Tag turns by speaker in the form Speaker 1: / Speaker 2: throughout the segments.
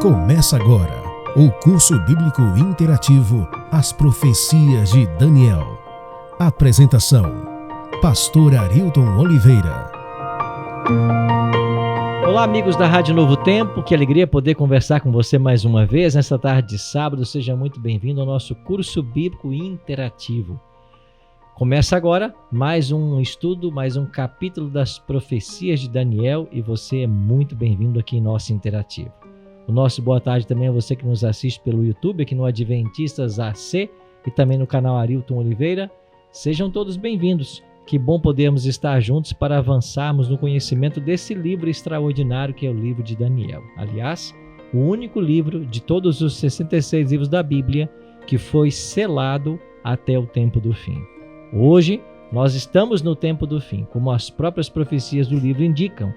Speaker 1: Começa agora o curso bíblico interativo As Profecias de Daniel. Apresentação: Pastor Arilton Oliveira.
Speaker 2: Olá, amigos da Rádio Novo Tempo, que alegria poder conversar com você mais uma vez nesta tarde de sábado. Seja muito bem-vindo ao nosso curso bíblico interativo. Começa agora mais um estudo, mais um capítulo das Profecias de Daniel e você é muito bem-vindo aqui em nosso interativo. O nosso boa tarde também a você que nos assiste pelo YouTube, aqui no Adventistas AC e também no canal Arilton Oliveira. Sejam todos bem-vindos. Que bom podermos estar juntos para avançarmos no conhecimento desse livro extraordinário que é o livro de Daniel. Aliás, o único livro de todos os 66 livros da Bíblia que foi selado até o tempo do fim. Hoje, nós estamos no tempo do fim, como as próprias profecias do livro indicam.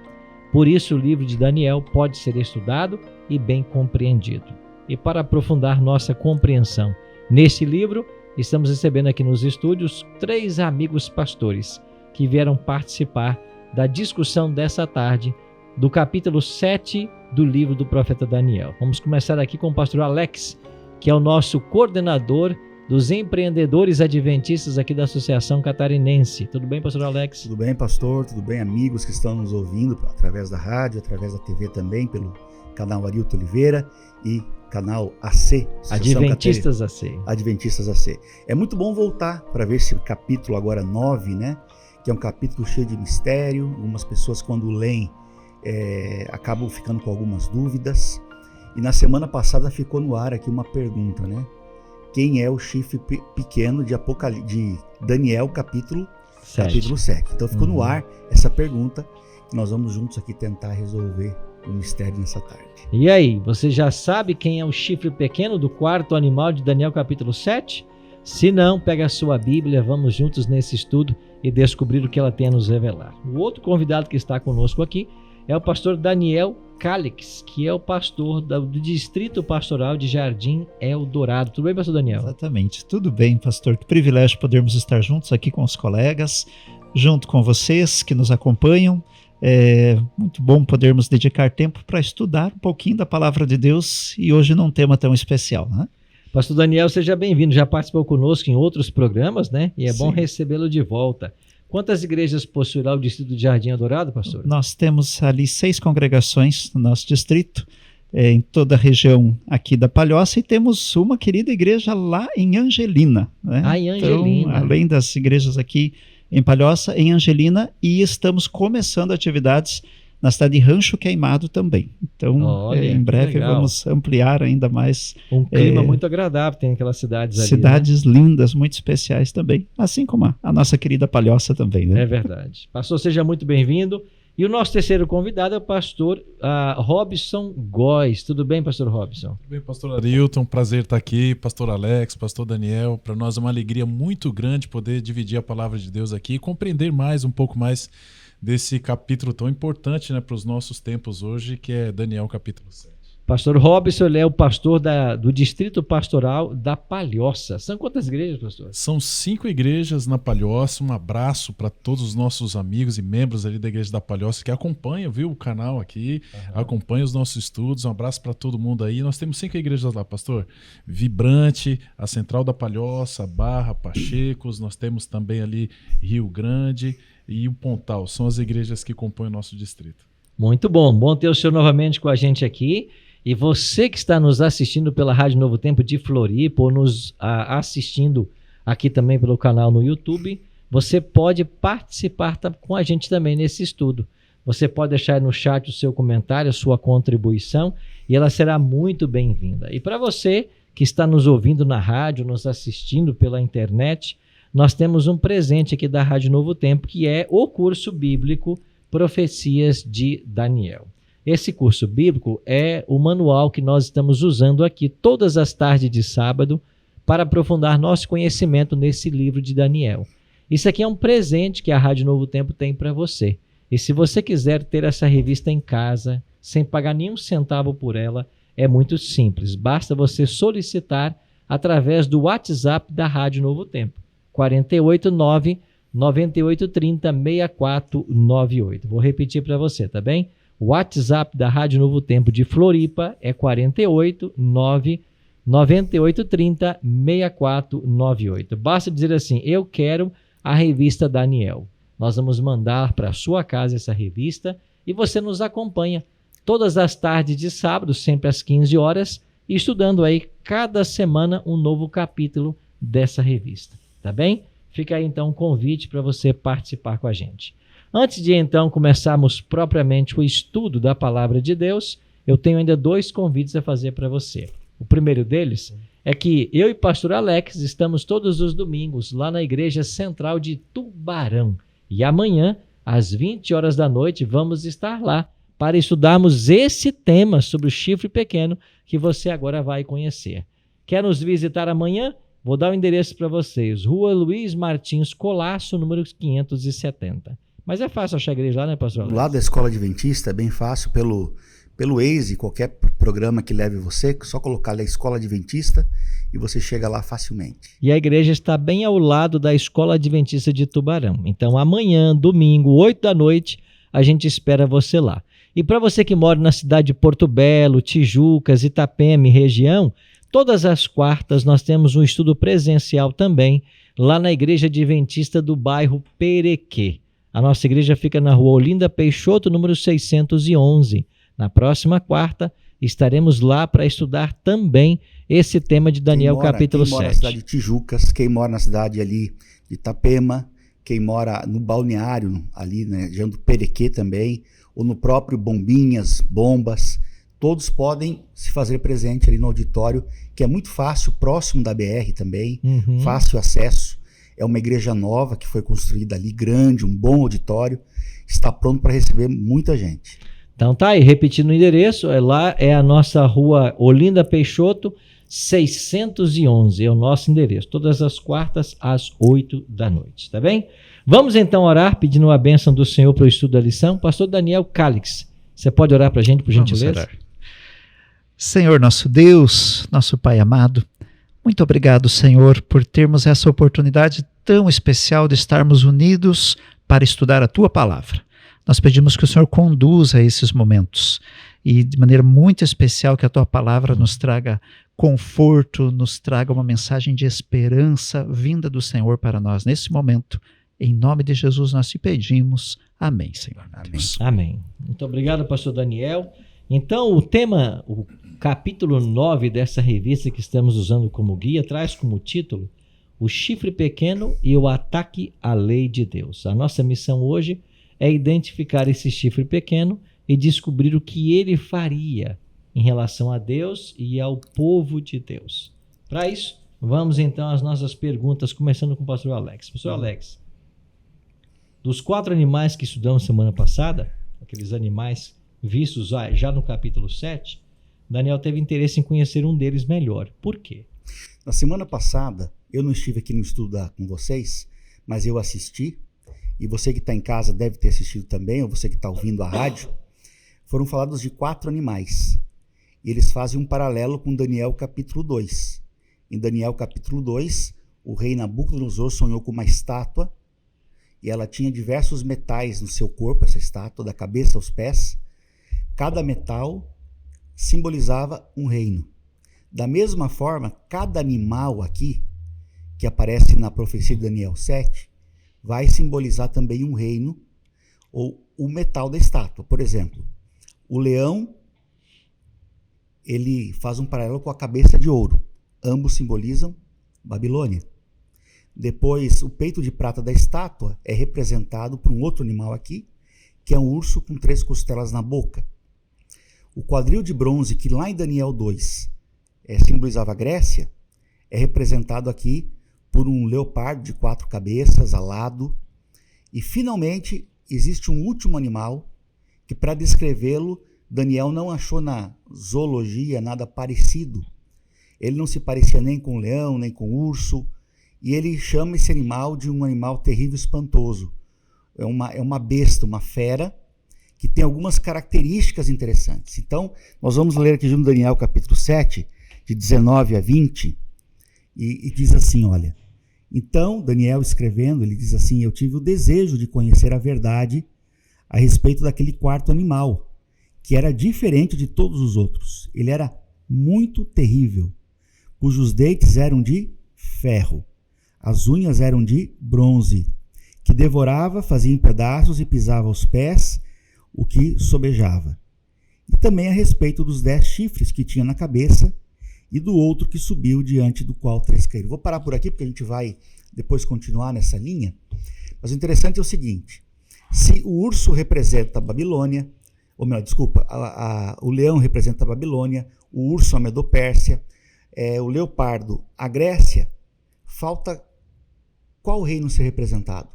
Speaker 2: Por isso, o livro de Daniel pode ser estudado e bem compreendido. E para aprofundar nossa compreensão nesse livro, estamos recebendo aqui nos estúdios 3 amigos pastores que vieram participar da discussão dessa tarde do capítulo 7 do livro do profeta Daniel. Vamos começar aqui com o pastor Alex, que é o nosso coordenador dos empreendedores adventistas aqui da Associação Catarinense. Tudo bem, pastor Alex?
Speaker 3: Tudo bem, pastor. Tudo bem, amigos que estão nos ouvindo através da rádio, através da TV também, pelo canal Arilton Oliveira e canal AC.
Speaker 2: Adventistas AC.
Speaker 3: Adventistas AC. É muito bom voltar para ver esse capítulo agora 9, né? Que é um capítulo cheio de mistério. Algumas pessoas, quando leem, acabam ficando com algumas dúvidas. E na semana passada ficou no ar aqui uma pergunta, né? Quem é o chifre pequeno de Daniel, capítulo 7. Então ficou no ar essa pergunta que nós vamos juntos aqui tentar resolver o mistério nessa tarde.
Speaker 2: E aí, você já sabe quem é o chifre pequeno do quarto animal de Daniel capítulo 7? Se não, pega a sua Bíblia, vamos juntos nesse estudo e descobrir o que ela tem a nos revelar. O outro convidado que está conosco aqui é o pastor Daniel Calix, que é o pastor do Distrito Pastoral de Jardim Eldorado. Tudo bem, pastor Daniel?
Speaker 4: Exatamente, tudo bem, pastor. Que privilégio podermos estar juntos aqui com os colegas, junto com vocês que nos acompanham. É muito bom podermos dedicar tempo para estudar um pouquinho da Palavra de Deus e hoje num tema tão especial, né?
Speaker 2: Pastor Daniel, seja bem-vindo. Já participou conosco em outros programas, né? E é bom recebê-lo de volta. Quantas igrejas possuirá o distrito de Jardim Eldorado, pastor?
Speaker 4: Nós temos ali 6 congregações no nosso distrito, em toda a região aqui da Palhoça, e temos uma querida igreja lá em Angelina, né?
Speaker 2: Em Angelina.
Speaker 4: Então, além das igrejas aqui em Palhoça, em Angelina, e estamos começando atividades na cidade de Rancho Queimado também. Então, olha, em breve vamos ampliar ainda mais.
Speaker 2: Um clima muito agradável tem aquelas cidades ali.
Speaker 4: Cidades lindas, muito especiais também, assim como a nossa querida Palhoça também, né?
Speaker 2: É verdade. Pastor, seja muito bem-vindo. E o nosso terceiro convidado é o pastor Robson Góes. Tudo bem, pastor Robson?
Speaker 5: Tudo bem, pastor Arilton. Prazer estar aqui. Pastor Alex, pastor Daniel. Para nós é uma alegria muito grande poder dividir a palavra de Deus aqui e compreender um pouco mais desse capítulo tão importante, né, para os nossos tempos hoje, que é Daniel capítulo 7.
Speaker 2: Pastor Robson, ele é o pastor do Distrito Pastoral da Palhoça. São quantas igrejas, pastor?
Speaker 5: São 5 igrejas na Palhoça. Um abraço para todos os nossos amigos e membros ali da Igreja da Palhoça que acompanham, viu, o canal aqui, acompanham os nossos estudos. Um abraço para todo mundo aí. Nós temos 5 igrejas lá, pastor. Vibrante, a Central da Palhoça, Barra, Pachecos. Nós temos também ali Rio Grande e o Pontal. São as igrejas que compõem o nosso distrito.
Speaker 2: Muito bom. Bom ter o senhor novamente com a gente aqui. E você que está nos assistindo pela Rádio Novo Tempo de Floripa ou nos assistindo aqui também pelo canal no YouTube, você pode participar com a gente também nesse estudo. Você pode deixar no chat o seu comentário, a sua contribuição, e ela será muito bem-vinda. E para você que está nos ouvindo na rádio, nos assistindo pela internet, nós temos um presente aqui da Rádio Novo Tempo, que é o curso bíblico Profecias de Daniel. Esse curso bíblico é o manual que nós estamos usando aqui todas as tardes de sábado para aprofundar nosso conhecimento nesse livro de Daniel. Isso aqui é um presente que a Rádio Novo Tempo tem para você. E se você quiser ter essa revista em casa, sem pagar nenhum centavo por ela, é muito simples. Basta você solicitar através do WhatsApp da Rádio Novo Tempo. 489-9830-6498. Vou repetir para você, tá bem? O WhatsApp da Rádio Novo Tempo de Floripa é 48 9830 6498. Basta dizer assim: eu quero a revista Daniel. Nós vamos mandar para sua casa essa revista e você nos acompanha todas as tardes de sábado, sempre às 15 horas, estudando aí cada semana um novo capítulo dessa revista, tá bem? Fica aí então um convite para você participar com a gente. Antes de então começarmos propriamente o estudo da Palavra de Deus, eu tenho ainda 2 convites a fazer para você. O primeiro deles é que eu e pastor Alex estamos todos os domingos lá na Igreja Central de Tubarão. E amanhã, às 20 horas da noite, vamos estar lá para estudarmos esse tema sobre o chifre pequeno que você agora vai conhecer. Quer nos visitar amanhã? Vou dar o endereço para vocês. Rua Luiz Martins Colasso, número 570. Mas é fácil achar a igreja lá, né, pastor Alex?
Speaker 3: Do lado da Escola Adventista é bem fácil, pelo Waze, qualquer programa que leve você, só colocar ali a Escola Adventista e você chega lá facilmente.
Speaker 2: E a igreja está bem ao lado da Escola Adventista de Tubarão. Então amanhã, domingo, 8 da noite, a gente espera você lá. E para você que mora na cidade de Porto Belo, Tijucas, Itapema e região, todas as quartas nós temos um estudo presencial também lá na Igreja Adventista do bairro Perequê. A nossa igreja fica na rua Olinda Peixoto, número 611. Na próxima quarta, estaremos lá para estudar também esse tema de Daniel, capítulo 7.
Speaker 3: Quem mora na cidade de Tijucas, quem mora na cidade ali de Itapema, quem mora no balneário ali, né, do Perequê também, ou no próprio Bombinhas, Bombas, todos podem se fazer presente ali no auditório, que é muito fácil, próximo da BR também, fácil acesso. É uma igreja nova que foi construída ali, grande, um bom auditório, está pronto para receber muita gente.
Speaker 2: Então tá aí, repetindo o endereço, lá é a nossa rua Olinda Peixoto, 611, é o nosso endereço, todas as quartas às 8 da noite, tá bem? Vamos então orar, pedindo a bênção do Senhor para o estudo da lição. Pastor Daniel Calix, você pode orar para a gente, por gentileza?
Speaker 4: Vamos orar. Senhor nosso Deus, nosso Pai amado, muito obrigado, Senhor, por termos essa oportunidade tão especial de estarmos unidos para estudar a Tua Palavra. Nós pedimos que o Senhor conduza esses momentos e de maneira muito especial que a Tua Palavra nos traga conforto, nos traga uma mensagem de esperança vinda do Senhor para nós nesse momento. Em nome de Jesus nós te pedimos. Amém, Senhor.
Speaker 3: Amém.
Speaker 2: Amém. Muito obrigado, pastor Daniel. Então, o tema, o capítulo 9 dessa revista que estamos usando como guia, traz como título O Chifre Pequeno e o Ataque à Lei de Deus. A nossa missão hoje é identificar esse chifre pequeno e descobrir o que ele faria em relação a Deus e ao povo de Deus. Para isso, vamos então às nossas perguntas, começando com o pastor Alex. Pastor Alex, dos 4 animais que estudamos semana passada, aqueles animais vistos já no capítulo 7, Daniel teve interesse em conhecer um deles melhor. Por quê?
Speaker 3: Na semana passada, eu não estive aqui no estudo com vocês, mas eu assisti, e você que está em casa deve ter assistido também, ou você que está ouvindo a rádio, foram falados de 4 animais. E eles fazem um paralelo com Daniel capítulo 2. Em Daniel capítulo 2, o rei Nabucodonosor sonhou com uma estátua, e ela tinha diversos metais no seu corpo, essa estátua, da cabeça aos pés. Cada metal simbolizava um reino. Da mesma forma, cada animal aqui, que aparece na profecia de Daniel 7, vai simbolizar também um reino, ou o metal da estátua. Por exemplo, o leão, ele faz um paralelo com a cabeça de ouro. Ambos simbolizam Babilônia. Depois, o peito de prata da estátua é representado por um outro animal aqui, que é um urso com 3 costelas na boca. O quadril de bronze, que lá em Daniel 2 simbolizava a Grécia, é representado aqui por um leopardo de 4 cabeças, alado. E, finalmente, existe um último animal que, para descrevê-lo, Daniel não achou na zoologia nada parecido. Ele não se parecia nem com leão, nem com urso, e ele chama esse animal de um animal terrível e espantoso. É uma besta, uma fera, que tem algumas características interessantes. Então, nós vamos ler aqui junto Daniel capítulo 7, de 19 a 20, e diz assim, olha, então, Daniel escrevendo, ele diz assim, eu tive o desejo de conhecer a verdade a respeito daquele 4º animal, que era diferente de todos os outros. Ele era muito terrível, cujos dentes eram de ferro, as unhas eram de bronze, que devorava, fazia em pedaços e pisava aos pés o que sobejava. E também a respeito dos 10 chifres que tinha na cabeça e do outro que subiu, diante do qual 3 caíram. Vou parar por aqui porque a gente vai depois continuar nessa linha. Mas o interessante é o seguinte: se o urso representa a Babilônia, ou melhor, desculpa, o leão representa a Babilônia, o urso a Medopérsia, o leopardo a Grécia, falta qual reino ser representado?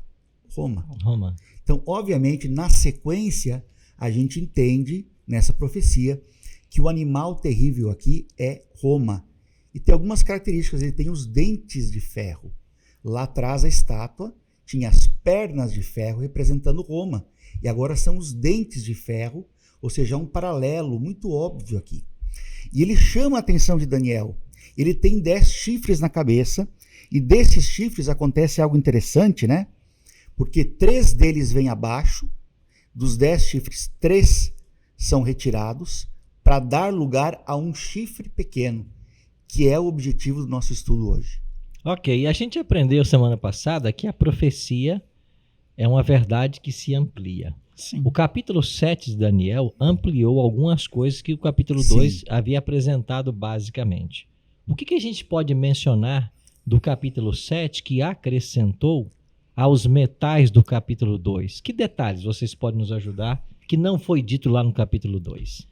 Speaker 3: Roma. Então, obviamente, na sequência, a gente entende nessa profecia que o animal terrível aqui é Roma. E tem algumas características, ele tem os dentes de ferro. Lá atrás a estátua tinha as pernas de ferro representando Roma. E agora são os dentes de ferro, ou seja, um paralelo muito óbvio aqui. E ele chama a atenção de Daniel. Ele tem 10 chifres na cabeça, e desses chifres acontece algo interessante, né? Porque 3 deles vêm abaixo, dos 10 chifres, 3 são retirados para dar lugar a um chifre pequeno, que é o objetivo do nosso estudo hoje.
Speaker 2: Ok, a gente aprendeu semana passada que a profecia é uma verdade que se amplia.
Speaker 4: Sim.
Speaker 2: O capítulo 7 de Daniel ampliou algumas coisas que o capítulo 2 havia apresentado basicamente. O que a gente pode mencionar do capítulo 7 que acrescentou aos metais do capítulo 2? Que detalhes vocês podem nos ajudar que não foi dito lá no capítulo 2?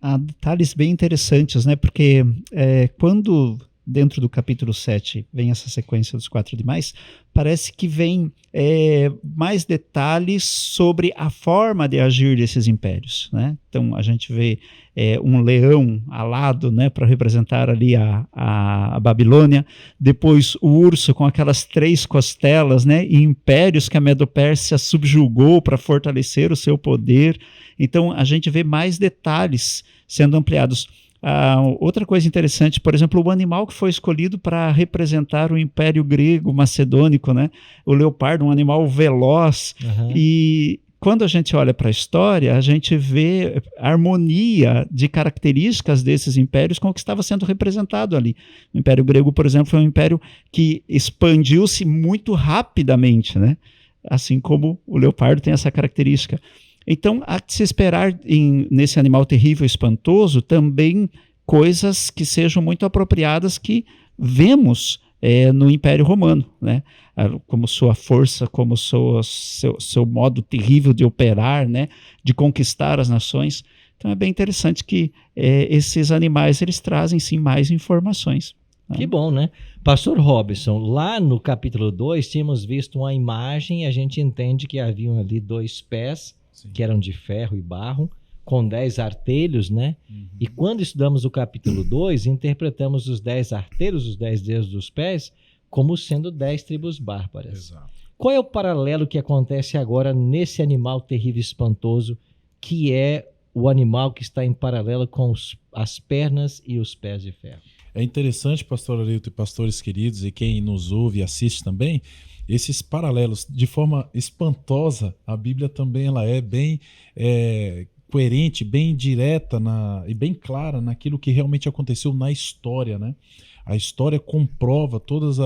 Speaker 4: Há detalhes bem interessantes, né? Porque quando dentro do capítulo 7 vem essa sequência dos 4 demais, parece que vem mais detalhes sobre a forma de agir desses impérios, né? Então a gente vê um leão alado, né, para representar ali a Babilônia, depois o urso com aquelas 3 costelas, né, e impérios que a Medopérsia subjugou para fortalecer o seu poder. Então a gente vê mais detalhes sendo ampliados. Outra coisa interessante, por exemplo, o animal que foi escolhido para representar o Império Grego Macedônico, né? O leopardo, um animal veloz.
Speaker 2: Uhum.
Speaker 4: E quando a gente olha para a história, a gente vê a harmonia de características desses impérios com o que estava sendo representado ali. O Império Grego, por exemplo, foi um império que expandiu-se muito rapidamente, né? Assim como o leopardo tem essa característica. Então, há que se esperar nesse animal terrível e espantoso também coisas que sejam muito apropriadas que vemos no Império Romano, né? Como sua força, como seu modo terrível de operar, né? De conquistar as nações. Então, é bem interessante que esses animais eles trazem, sim, mais informações.
Speaker 2: Que bom, né? Pastor Robson, lá no capítulo 2 tínhamos visto uma imagem, a gente entende que haviam ali 2 pés, sim, que eram de ferro e barro, com 10 artelhos, né? Uhum. E quando estudamos o capítulo 2, interpretamos os 10 artelhos, os 10 dedos dos pés, como sendo 10 tribos bárbaras.
Speaker 5: Exato.
Speaker 2: Qual é o paralelo que acontece agora nesse animal terrível e espantoso, que é o animal que está em paralelo com as pernas e os pés de ferro?
Speaker 5: É interessante, pastor Arilton e pastores queridos, e quem nos ouve e assiste também, esses paralelos, de forma espantosa, a Bíblia também ela é bem coerente, bem direta e bem clara naquilo que realmente aconteceu na história, né? A história comprova todas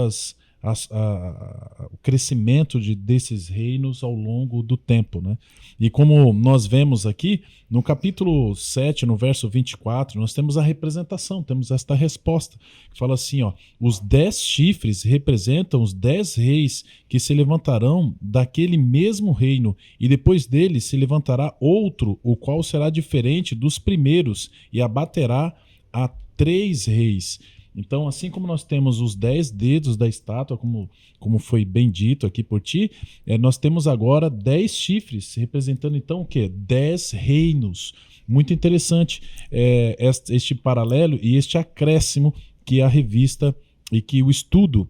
Speaker 5: o crescimento desses reinos ao longo do tempo, né? E como nós vemos aqui, no capítulo 7, no verso 24, nós temos a representação, temos esta resposta, que fala assim, ó, os 10 chifres representam os 10 reis que se levantarão daquele mesmo reino, e depois deles se levantará outro, o qual será diferente dos primeiros, e abaterá a 3 reis. Então, assim como nós temos os 10 dedos da estátua, como foi bem dito aqui por ti, nós temos agora 10 chifres, representando então o quê? 10 reinos. Muito interessante este paralelo e este acréscimo que a revista e que o estudo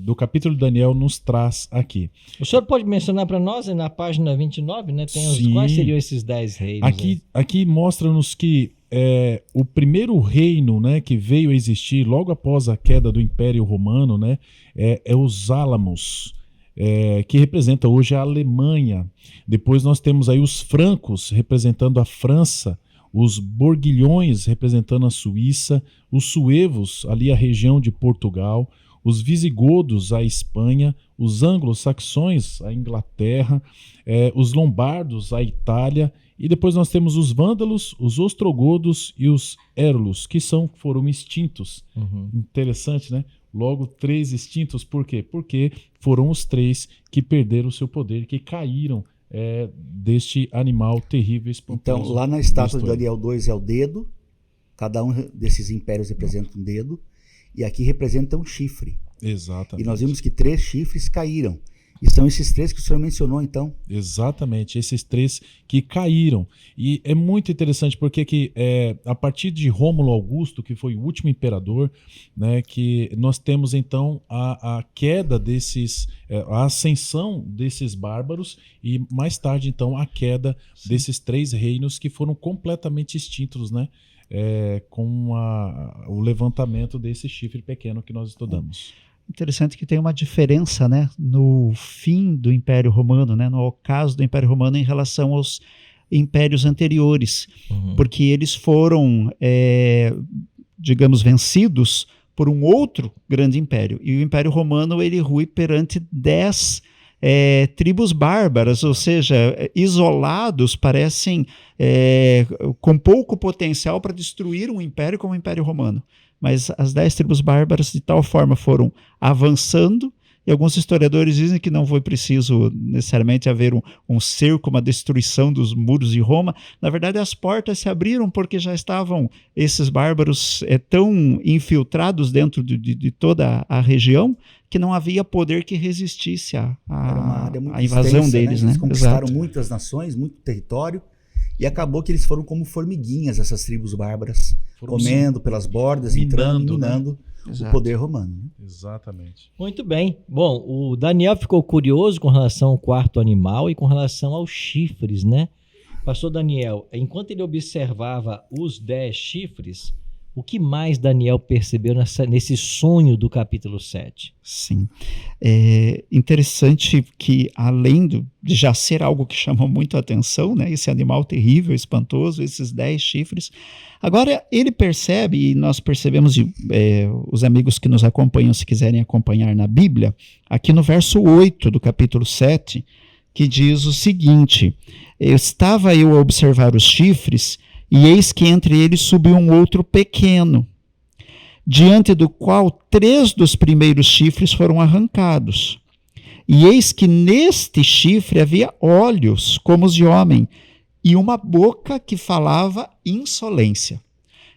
Speaker 5: do capítulo de Daniel nos traz aqui.
Speaker 2: O senhor pode mencionar para nós, na página 29, né? Quais seriam esses 10 reinos?
Speaker 5: Aqui mostra-nos que o primeiro reino, né, que veio a existir logo após a queda do Império Romano, né, é os Álamos. que representa hoje a Alemanha. Depois nós temos aí os francos representando a França, os borguilhões representando a Suíça, os suevos ali a região de Portugal, os visigodos a Espanha, os anglo-saxões a Inglaterra, os lombardos a Itália, e depois nós temos os vândalos, os ostrogodos e os érulos, que foram extintos. Interessante, né? Logo, 3 extintos, por quê? Porque foram os 3 que perderam o seu poder, que caíram deste animal terrível e espantoso.
Speaker 3: Então, lá na estátua de Daniel 2 é o dedo, cada um desses impérios representa um dedo, e aqui representa um chifre.
Speaker 5: Exatamente.
Speaker 3: E nós vimos que 3 chifres caíram. E são esses 3 que o senhor mencionou, então?
Speaker 5: Exatamente, esses 3 que caíram. E é muito interessante porque a partir de Rômulo Augusto, que foi o último imperador, né, que nós temos então a queda desses, a ascensão desses bárbaros e mais tarde então a queda desses 3 reinos que foram completamente extintos, né? Com o levantamento desse chifre pequeno que nós estudamos.
Speaker 4: Interessante que tem uma diferença, né, no fim do Império Romano, né, no ocaso do Império Romano em relação aos impérios anteriores, porque eles foram, digamos, vencidos por um outro grande império. E o Império Romano ele rui perante 10 tribos bárbaras, ou seja, isolados, parecem com pouco potencial para destruir um império como o Império Romano. Mas as 10 tribos bárbaras de tal forma foram avançando, e alguns historiadores dizem que não foi preciso necessariamente haver um cerco, uma destruição dos muros de Roma. Na verdade, as portas se abriram porque já estavam esses bárbaros tão infiltrados dentro de toda a região que não havia poder que resistisse à invasão extensa, deles.
Speaker 3: Né? Eles conquistaram
Speaker 4: Exato.
Speaker 3: muitas nações, muito território, e acabou que eles foram como formiguinhas, essas tribos bárbaras, comendo pelas bordas, entrando, minando o poder romano. Né?
Speaker 5: Exatamente.
Speaker 2: Muito bem. Bom, o Daniel ficou curioso com relação ao 4º animal e com relação aos chifres, né? Pastor Daniel, enquanto ele observava os 10 chifres, o que mais Daniel percebeu nesse sonho do capítulo 7?
Speaker 4: Sim. É interessante que, além de já ser algo que chama muito a atenção, né, esse animal terrível, espantoso, esses 10 chifres, agora ele percebe, e nós percebemos, os amigos que nos acompanham, se quiserem acompanhar na Bíblia, aqui no verso 8 do capítulo 7, que diz o seguinte: estava eu a observar os chifres, e eis que entre eles subiu um outro pequeno, diante do qual 3 dos primeiros chifres foram arrancados. E eis que neste chifre havia olhos como os de homem, e uma boca que falava insolência.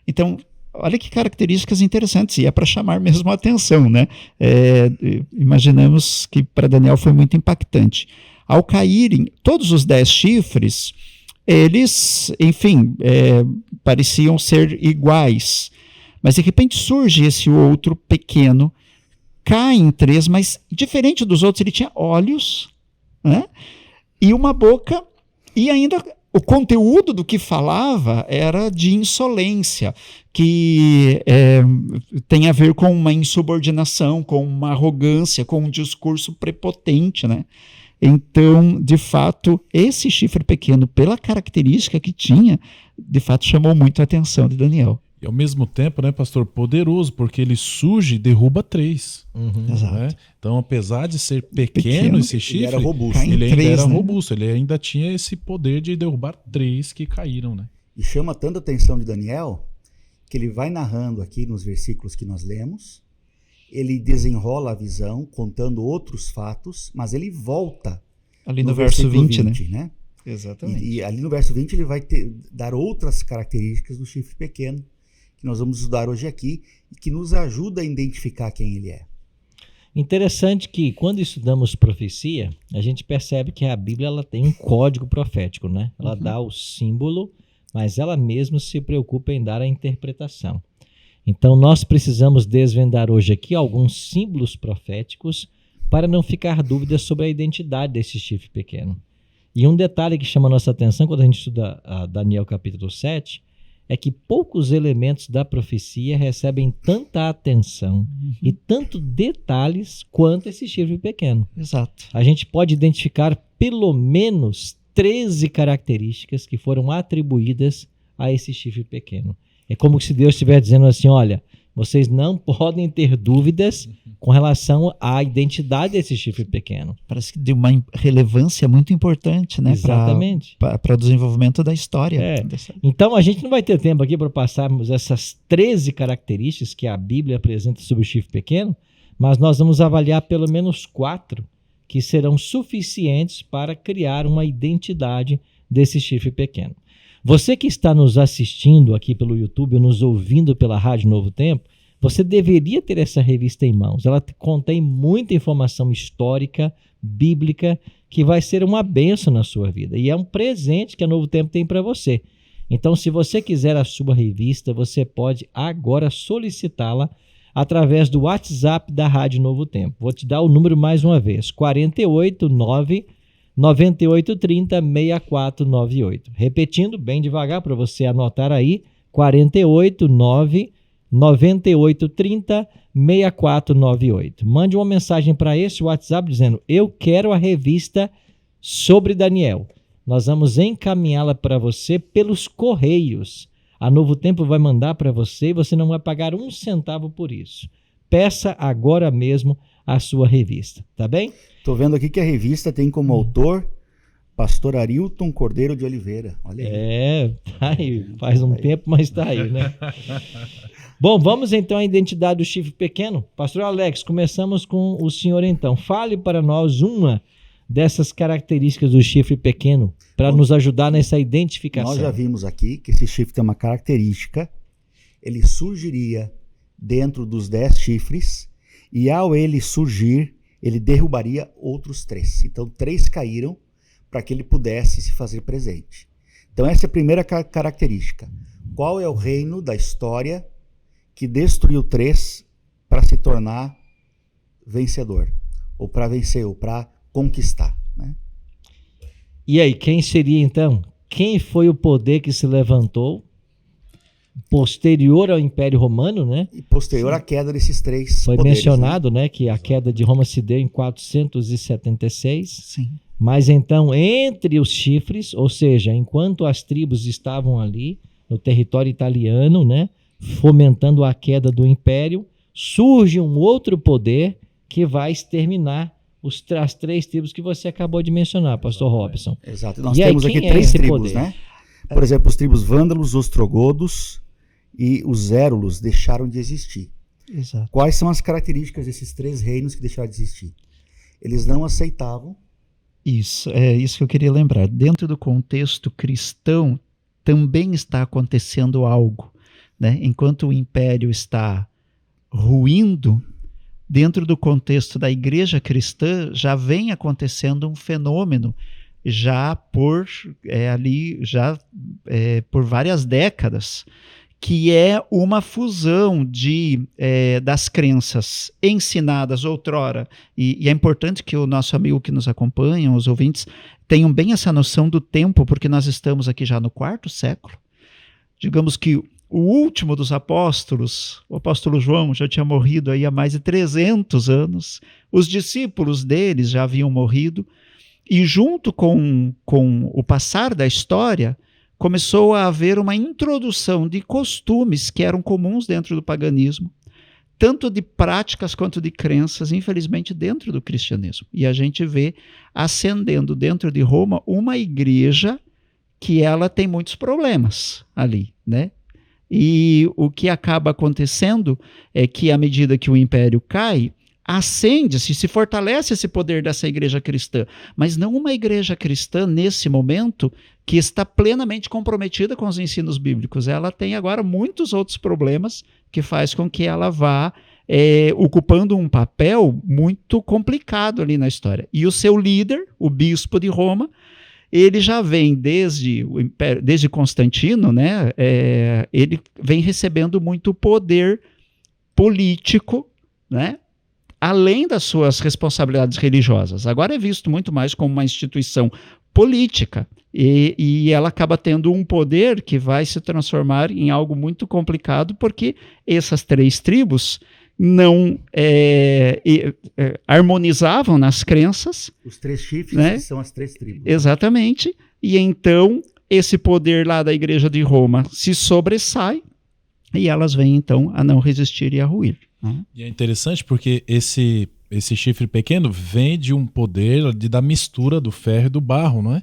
Speaker 4: Então, olha que características interessantes, e é para chamar mesmo a atenção, né? Imaginamos que para Daniel foi muito impactante. Ao caírem todos os 10 chifres, eles, enfim, pareciam ser iguais. Mas de repente surge esse outro pequeno, cai em 3, mas diferente dos outros, ele tinha olhos, né? E uma boca, e ainda o conteúdo do que falava era de insolência, que tem a ver com uma insubordinação, com uma arrogância, com um discurso prepotente, né? Então, de fato, esse chifre pequeno, pela característica que tinha, de fato chamou muito a atenção de Daniel.
Speaker 5: E ao mesmo tempo, né, pastor, poderoso, porque ele surge e derruba 3.
Speaker 4: Exato.
Speaker 5: Né? Então, apesar de ser pequeno esse chifre,
Speaker 3: ele era robusto.
Speaker 5: Ele ainda
Speaker 4: 3,
Speaker 5: era
Speaker 4: né?
Speaker 5: robusto, ele ainda tinha esse poder de derrubar 3 que caíram, né?
Speaker 3: E chama tanta atenção de Daniel, que ele vai narrando aqui nos versículos que nós lemos, ele desenrola a visão, contando outros fatos, mas ele volta
Speaker 4: Ali no verso 20,
Speaker 3: né?
Speaker 4: Exatamente.
Speaker 3: E ali no verso 20 ele vai dar outras características do chifre pequeno, que nós vamos estudar hoje aqui, e que nos ajuda a identificar quem ele é.
Speaker 2: Interessante que quando estudamos profecia, a gente percebe que a Bíblia ela tem um código profético, né? Ela dá o símbolo, mas ela mesma se preocupa em dar a interpretação. Então nós precisamos desvendar hoje aqui alguns símbolos proféticos para não ficar dúvidas sobre a identidade desse chifre pequeno. E um detalhe que chama a nossa atenção quando a gente estuda Daniel capítulo 7 é que poucos elementos da profecia recebem tanta atenção e tanto detalhes quanto esse chifre pequeno.
Speaker 4: Exato.
Speaker 2: A gente pode identificar pelo menos 13 características que foram atribuídas a esse chifre pequeno. É como se Deus estivesse dizendo assim, olha, vocês não podem ter dúvidas com relação à identidade desse chifre pequeno.
Speaker 4: Parece que de uma relevância muito importante, né?
Speaker 2: Exatamente.
Speaker 4: Para o desenvolvimento da história.
Speaker 2: Então, a gente não vai ter tempo aqui para passarmos essas 13 características que a Bíblia apresenta sobre o chifre pequeno, mas nós vamos avaliar pelo menos 4 que serão suficientes para criar uma identidade desse chifre pequeno. Você que está nos assistindo aqui pelo YouTube, nos ouvindo pela Rádio Novo Tempo, você deveria ter essa revista em mãos. Ela contém muita informação histórica, bíblica, que vai ser uma bênção na sua vida. E é um presente que a Novo Tempo tem para você. Então, se você quiser a sua revista, você pode agora solicitá-la através do WhatsApp da Rádio Novo Tempo. Vou te dar o número mais uma vez, 489-9830-6498. Repetindo bem devagar para você anotar aí, 489-9830-6498. Mande uma mensagem para esse WhatsApp dizendo, eu quero a revista sobre Daniel. Nós vamos encaminhá-la para você pelos correios. A Novo Tempo vai mandar para você e você não vai pagar um centavo por isso. Peça agora mesmo a sua revista, tá bem?
Speaker 3: Estou vendo aqui que a revista tem como autor Pastor Arilton Cordeiro de Oliveira. Olha aí.
Speaker 2: Tá aí. Faz um tempo, mas tá aí, né? Bom, vamos então à identidade do chifre pequeno. Pastor Alex, começamos com o senhor então. Fale para nós uma dessas características do chifre pequeno para nos ajudar nessa identificação.
Speaker 3: Nós já vimos aqui que esse chifre tem uma característica, ele surgiria dentro dos 10 chifres e ao ele surgir, ele derrubaria outros 3. Então 3 caíram para que ele pudesse se fazer presente. Então essa é a primeira característica. Qual é o reino da história que destruiu 3 para se tornar vencedor? Ou para vencer, ou para conquistar, né?
Speaker 2: E aí, quem seria então? Quem foi o poder que se levantou posterior ao Império Romano, né?
Speaker 3: E posterior à queda desses 3
Speaker 2: Foi
Speaker 3: poderes,
Speaker 2: mencionado, né, que a queda de Roma se deu em 476.
Speaker 4: Sim.
Speaker 2: Mas então, entre os chifres, ou seja, enquanto as tribos estavam ali no território italiano, né, fomentando a queda do Império, surge um outro poder que vai exterminar as 3 tribos que você acabou de mencionar, pastor Robson.
Speaker 3: Exato. Nós temos aqui 3 tribos, né? Por exemplo, os tribos vândalos, ostrogodos e os érulos deixaram de existir.
Speaker 4: Exato.
Speaker 3: Quais são as características desses 3 reinos que deixaram de existir? Eles não aceitavam.
Speaker 4: Isso, é isso que eu queria lembrar. Dentro do contexto cristão, também está acontecendo algo, né? Enquanto o império está ruindo, dentro do contexto da igreja cristã, já vem acontecendo um fenômeno já por várias décadas, que é uma fusão das crenças ensinadas outrora, e é importante que o nosso amigo que nos acompanha, os ouvintes, tenham bem essa noção do tempo, porque nós estamos aqui já no 4º século. Digamos que o último dos apóstolos, o apóstolo João, já tinha morrido aí há mais de 300 anos, os discípulos deles já haviam morrido, e junto com o passar da história, começou a haver uma introdução de costumes que eram comuns dentro do paganismo, tanto de práticas quanto de crenças, infelizmente, dentro do cristianismo. E a gente vê ascendendo dentro de Roma uma igreja que ela tem muitos problemas ali, né? E o que acaba acontecendo é que, à medida que o império cai, acende-se, se fortalece esse poder dessa igreja cristã, mas não uma igreja cristã, nesse momento, que está plenamente comprometida com os ensinos bíblicos. Ela tem agora muitos outros problemas que faz com que ela vá ocupando um papel muito complicado ali na história. E o seu líder, o bispo de Roma, ele já vem desde Constantino, né? Ele vem recebendo muito poder político, né? Além das suas responsabilidades religiosas. Agora é visto muito mais como uma instituição política. E ela acaba tendo um poder que vai se transformar em algo muito complicado, porque essas 3 tribos não harmonizavam nas crenças.
Speaker 3: Os 3 chifres,
Speaker 4: né?
Speaker 3: Que são as 3 tribos.
Speaker 4: Exatamente. E então esse poder lá da Igreja de Roma se sobressai e elas vêm então a não resistir e a ruir. Né?
Speaker 5: E é interessante porque esse chifre pequeno vem de um poder da mistura do ferro e do barro, não é?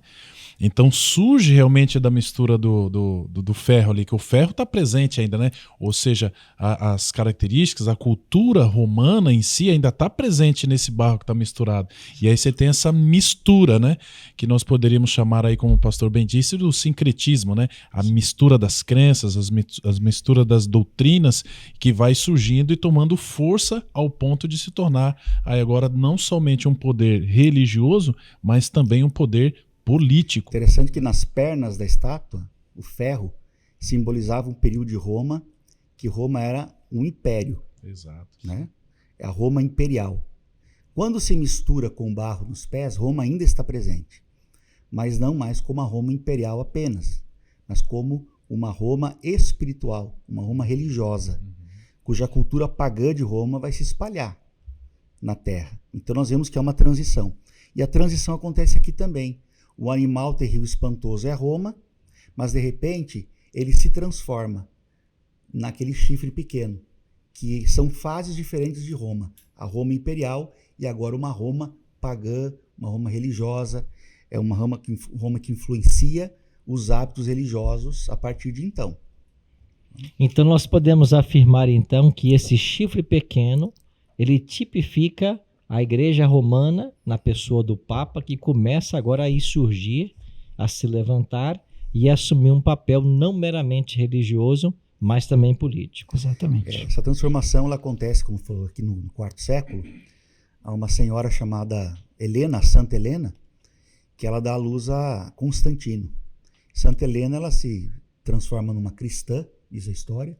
Speaker 5: Então surge realmente da mistura do ferro ali, que o ferro está presente ainda, né? Ou seja, as características, a cultura romana em si ainda está presente nesse barro que está misturado. E aí você tem essa mistura, né? Que nós poderíamos chamar aí, como o pastor bem disse, do sincretismo, né? A mistura das crenças, as misturas das doutrinas que vai surgindo e tomando força ao ponto de se tornar aí agora não somente um poder religioso, mas também um poder político.
Speaker 3: Interessante que nas pernas da estátua, o ferro simbolizava um período de Roma, que Roma era um império.
Speaker 5: Exato.
Speaker 3: Né? É a Roma imperial. Quando se mistura com o barro nos pés, Roma ainda está presente, mas não mais como a Roma imperial apenas, mas como uma Roma espiritual, uma Roma religiosa, cuja cultura pagã de Roma vai se espalhar na terra. Então nós vemos que é uma transição. E a transição acontece aqui também. O animal terrível e espantoso é Roma, mas de repente ele se transforma naquele chifre pequeno, que são fases diferentes de Roma. A Roma imperial e agora uma Roma pagã, uma Roma religiosa, é uma Roma que influencia os hábitos religiosos a partir de então.
Speaker 2: Então nós podemos afirmar então que esse chifre pequeno, ele tipifica a Igreja Romana, na pessoa do Papa, que começa agora a surgir, a se levantar e assumir um papel não meramente religioso, mas também político.
Speaker 4: Exatamente.
Speaker 3: Essa transformação ela acontece, como falou aqui no quarto século, a uma senhora chamada Helena, Santa Helena, que ela dá à luz a Constantino. Santa Helena ela se transforma numa cristã, diz a história,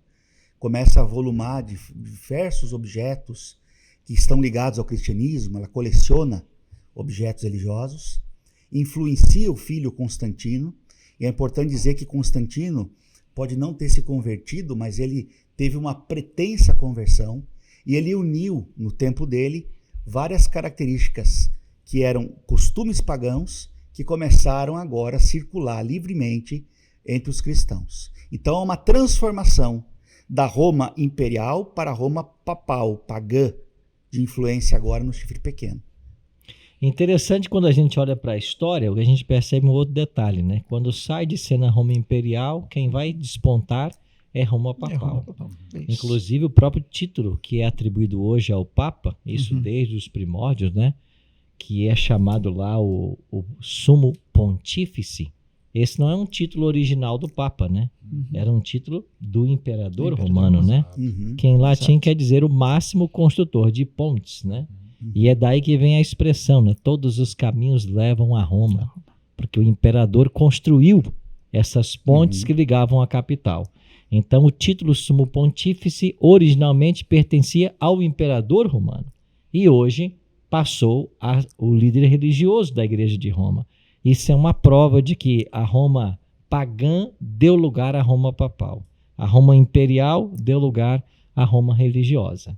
Speaker 3: começa a volumar diversos objetos que estão ligados ao cristianismo, ela coleciona objetos religiosos, influencia o filho Constantino, e é importante dizer que Constantino pode não ter se convertido, mas ele teve uma pretensa conversão, e ele uniu, no tempo dele, várias características que eram costumes pagãos, que começaram agora a circular livremente entre os cristãos. Então há uma transformação da Roma imperial para a Roma papal, pagã, de influência agora no chifre pequeno.
Speaker 2: Interessante quando a gente olha para a história, a gente percebe um outro detalhe, né? Quando sai de cena Roma imperial, quem vai despontar é Roma papal. Inclusive o próprio título que é atribuído hoje ao Papa, isso desde os primórdios, né? Que é chamado lá o Sumo Pontífice. Esse não é um título original do Papa, né? Era um título do imperador romano, né? Que em latim quer dizer o máximo construtor de pontes, né? E é daí que vem a expressão, né? Todos os caminhos levam a Roma, porque o imperador construiu essas pontes que ligavam a capital. Então o título Sumo Pontífice originalmente pertencia ao imperador romano e hoje passou ao líder religioso da Igreja de Roma. Isso é uma prova de que a Roma pagã deu lugar à Roma papal. A Roma imperial deu lugar à Roma religiosa.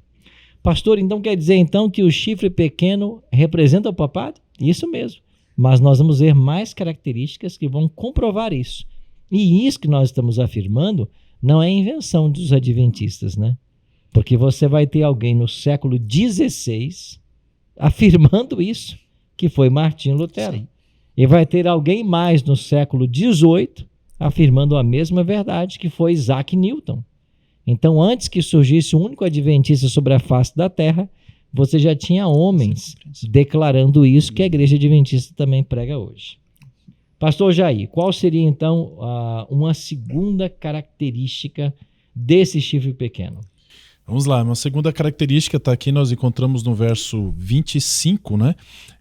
Speaker 2: Pastor, então quer dizer então que o chifre pequeno representa o papado? Isso mesmo. Mas nós vamos ver mais características que vão comprovar isso. E isso que nós estamos afirmando não é invenção dos adventistas, né? Porque você vai ter alguém no século XVI afirmando isso, que foi Martinho Lutero. Sim. E vai ter alguém mais no século XVIII afirmando a mesma verdade, que foi Isaac Newton. Então, antes que surgisse o único adventista sobre a face da Terra, você já tinha homens declarando isso que a Igreja Adventista também prega hoje. Pastor Jair, qual seria então uma segunda característica desse chifre pequeno?
Speaker 5: Vamos lá, uma segunda característica está aqui, nós encontramos no verso 25, né?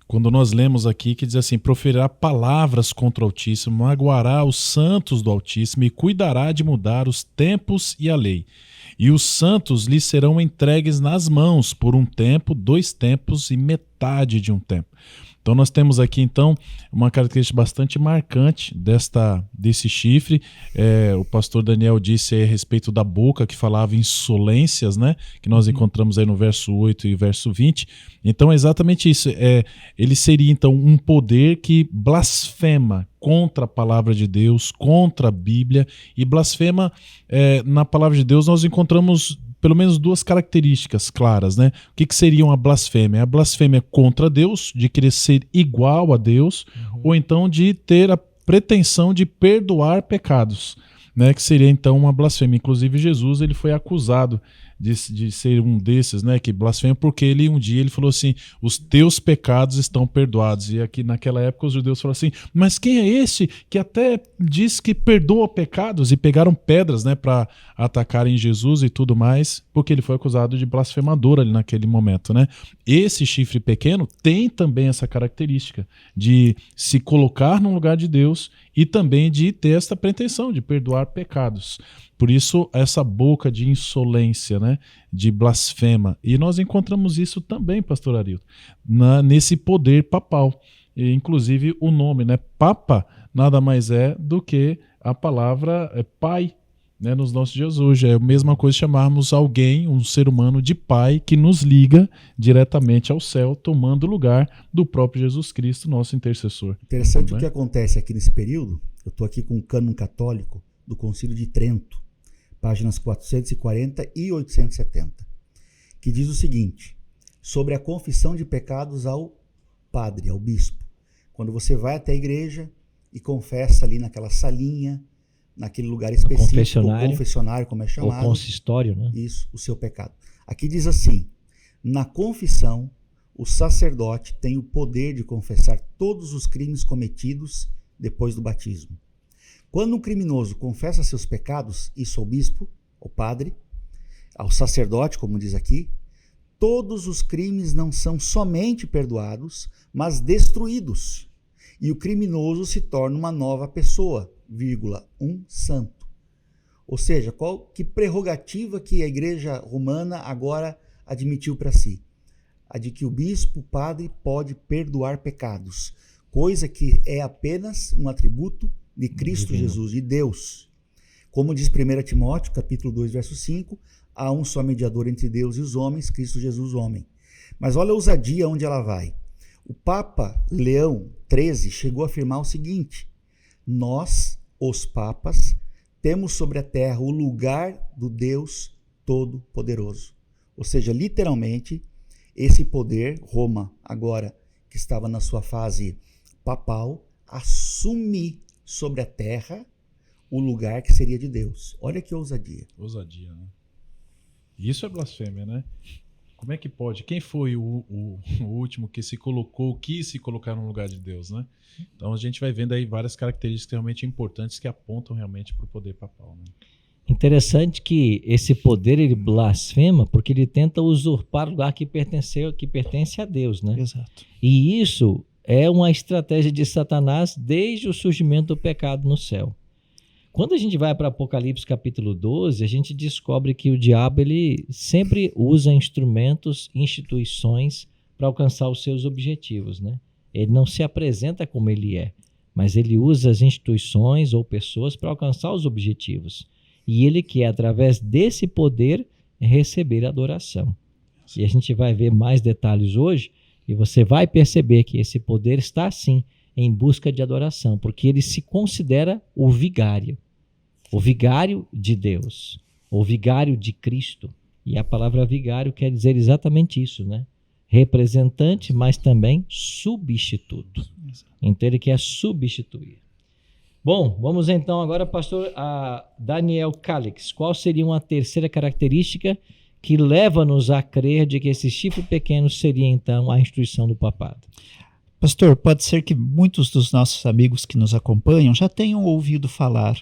Speaker 5: Quando nós lemos aqui que diz assim: proferirá palavras contra o Altíssimo, magoará os santos do Altíssimo e cuidará de mudar os tempos e a lei. E os santos lhe serão entregues nas mãos por um tempo, 2 tempos e metade de um tempo. Então nós temos aqui então uma característica bastante marcante desse chifre. O pastor Daniel disse aí a respeito da boca, que falava insolências, né? Que nós encontramos aí no verso 8 e verso 20. Então é exatamente isso. Ele seria então um poder que blasfema contra a palavra de Deus, contra a Bíblia, e blasfema, na palavra de Deus nós encontramos pelo menos duas características claras, né? O que seria uma blasfêmia? A blasfêmia contra Deus, de querer ser igual a Deus, ou então de ter a pretensão de perdoar pecados, né? Que seria então uma blasfêmia. Inclusive Jesus ele foi acusado de ser um desses, né, que blasfema, porque um dia ele falou assim: os teus pecados estão perdoados. E aqui naquela época os judeus falaram assim: mas quem é esse que até diz que perdoa pecados? E pegaram pedras, né, para atacarem Jesus e tudo mais, porque ele foi acusado de blasfemador ali naquele momento, né? Esse chifre pequeno tem também essa característica de se colocar no lugar de Deus e também de ter essa pretensão de perdoar pecados. Por isso, essa boca de insolência, né, de blasfema. E nós encontramos isso também, pastor Arilton, nesse poder papal. E, inclusive, o nome, né, Papa, nada mais é do que a palavra pai, né, nos nossos dias hoje. É a mesma coisa chamarmos alguém, um ser humano, de pai, que nos liga diretamente ao céu, tomando o lugar do próprio Jesus Cristo, nosso intercessor.
Speaker 3: Interessante o que acontece aqui nesse período. Eu estou aqui com o cânon católico do Concílio de Trento, páginas 440 e 870, que diz o seguinte, sobre a confissão de pecados ao padre, ao bispo. Quando você vai até a igreja e confessa ali naquela salinha, naquele lugar específico, o confessionário, como é chamado.
Speaker 2: Ou consistório, né?
Speaker 3: Isso, o seu pecado. Aqui diz assim, na confissão, o sacerdote tem o poder de confessar todos os crimes cometidos depois do batismo. Quando um criminoso confessa seus pecados, isso ao bispo, ao padre, ao sacerdote, como diz aqui, todos os crimes não são somente perdoados, mas destruídos. E o criminoso se torna uma nova pessoa, um santo. Ou seja, que prerrogativa que a Igreja Romana agora admitiu para si? A de que o bispo, o padre, pode perdoar pecados, coisa que é apenas um atributo de Cristo Jesus, de Deus. Como diz 1 Timóteo, capítulo 2, verso 5, há um só mediador entre Deus e os homens, Cristo Jesus, homem. Mas olha a ousadia onde ela vai. O Papa Leão XIII chegou a afirmar o seguinte: nós, os papas, temos sobre a terra o lugar do Deus Todo-Poderoso. Ou seja, literalmente, esse poder, Roma, agora que estava na sua fase papal, assume sobre a terra o lugar que seria de Deus. Olha que ousadia.
Speaker 5: Ousadia, né? Isso é blasfêmia, né? Como é que pode? Quem foi o último que quis se colocar no lugar de Deus, né? Então a gente vai vendo aí várias características realmente importantes que apontam realmente para o poder papal, né?
Speaker 2: Interessante que esse poder ele blasfema porque ele tenta usurpar o lugar que pertence a Deus, né?
Speaker 4: Exato.
Speaker 2: E isso é uma estratégia de Satanás desde o surgimento do pecado no céu. Quando a gente vai para Apocalipse capítulo 12, a gente descobre que o diabo ele sempre usa instrumentos, instituições para alcançar os seus objetivos, né? Ele não se apresenta como ele é, mas ele usa as instituições ou pessoas para alcançar os objetivos. E ele quer, através desse poder, receber adoração. E a gente vai ver mais detalhes hoje, e você vai perceber que esse poder está, sim, em busca de adoração, porque ele se considera o vigário de Deus, o vigário de Cristo. E a palavra vigário quer dizer exatamente isso, né? Representante, mas também substituto. Então ele quer substituir. Bom, vamos então agora, pastor Daniel Calix. Qual seria uma terceira característica que leva-nos a crer de que esse chifre pequeno seria então a instituição do papado?
Speaker 4: Pastor, pode ser que muitos dos nossos amigos que nos acompanham já tenham ouvido falar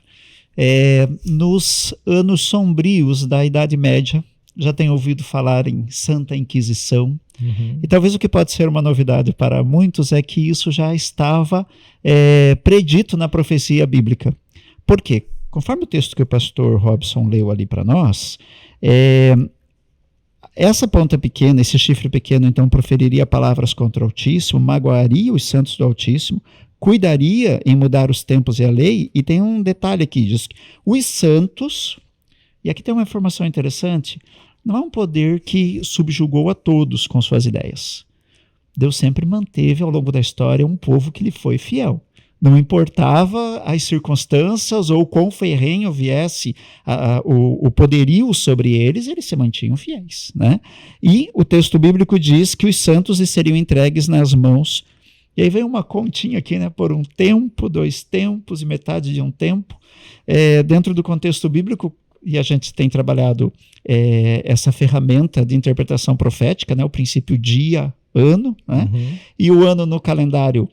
Speaker 4: nos anos sombrios da Idade Média, já tenham ouvido falar em Santa Inquisição. E talvez o que pode ser uma novidade para muitos é que isso já estava predito na profecia bíblica. Por quê? Conforme o texto que o pastor Robson leu ali para nós, essa ponta pequena, esse chifre pequeno, então, proferiria palavras contra o Altíssimo, magoaria os santos do Altíssimo, cuidaria em mudar os tempos e a lei, e tem um detalhe aqui, diz que os santos, e aqui tem uma informação interessante, não é um poder que subjugou a todos com suas ideias. Deus sempre manteve ao longo da história um povo que lhe foi fiel. Não importava as circunstâncias ou quão ferrenho viesse o poderio sobre eles, eles se mantinham fiéis, né? E o texto bíblico diz que os santos lhes seriam entregues nas mãos. E aí vem uma continha aqui, né? Por um tempo, 2 tempos e metade de um tempo. Dentro do contexto bíblico, e a gente tem trabalhado essa ferramenta de interpretação profética, né? O princípio dia, ano, né? Uhum. E o ano no calendário,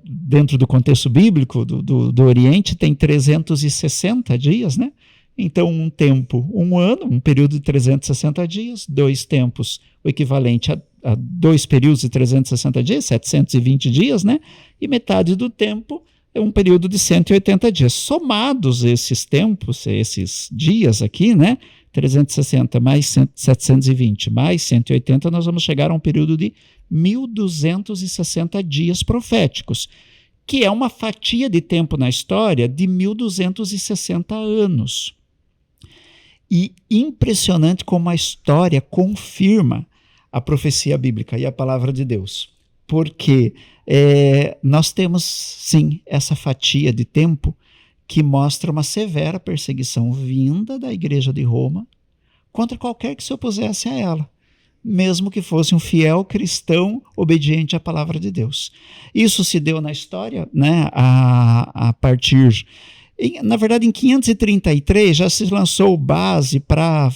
Speaker 4: dentro do contexto bíblico do Oriente, tem 360 dias, né? Então, um tempo, um ano, um período de 360 dias, 2 tempos, o equivalente a 2 períodos de 360 dias, 720 dias, né? E metade do tempo é um período de 180 dias. Somados esses tempos, esses dias aqui, né? 360 mais 720 mais 180, nós vamos chegar a um período de 1.260 dias proféticos, que é uma fatia de tempo na história de 1.260 anos. E impressionante como a história confirma a profecia bíblica e a palavra de Deus, porque nós temos, sim, essa fatia de tempo que mostra uma severa perseguição vinda da Igreja de Roma contra qualquer que se opusesse a ela, mesmo que fosse um fiel cristão obediente à palavra de Deus. Isso se deu na história, né, a partir... Na verdade, em 533 já se lançou base para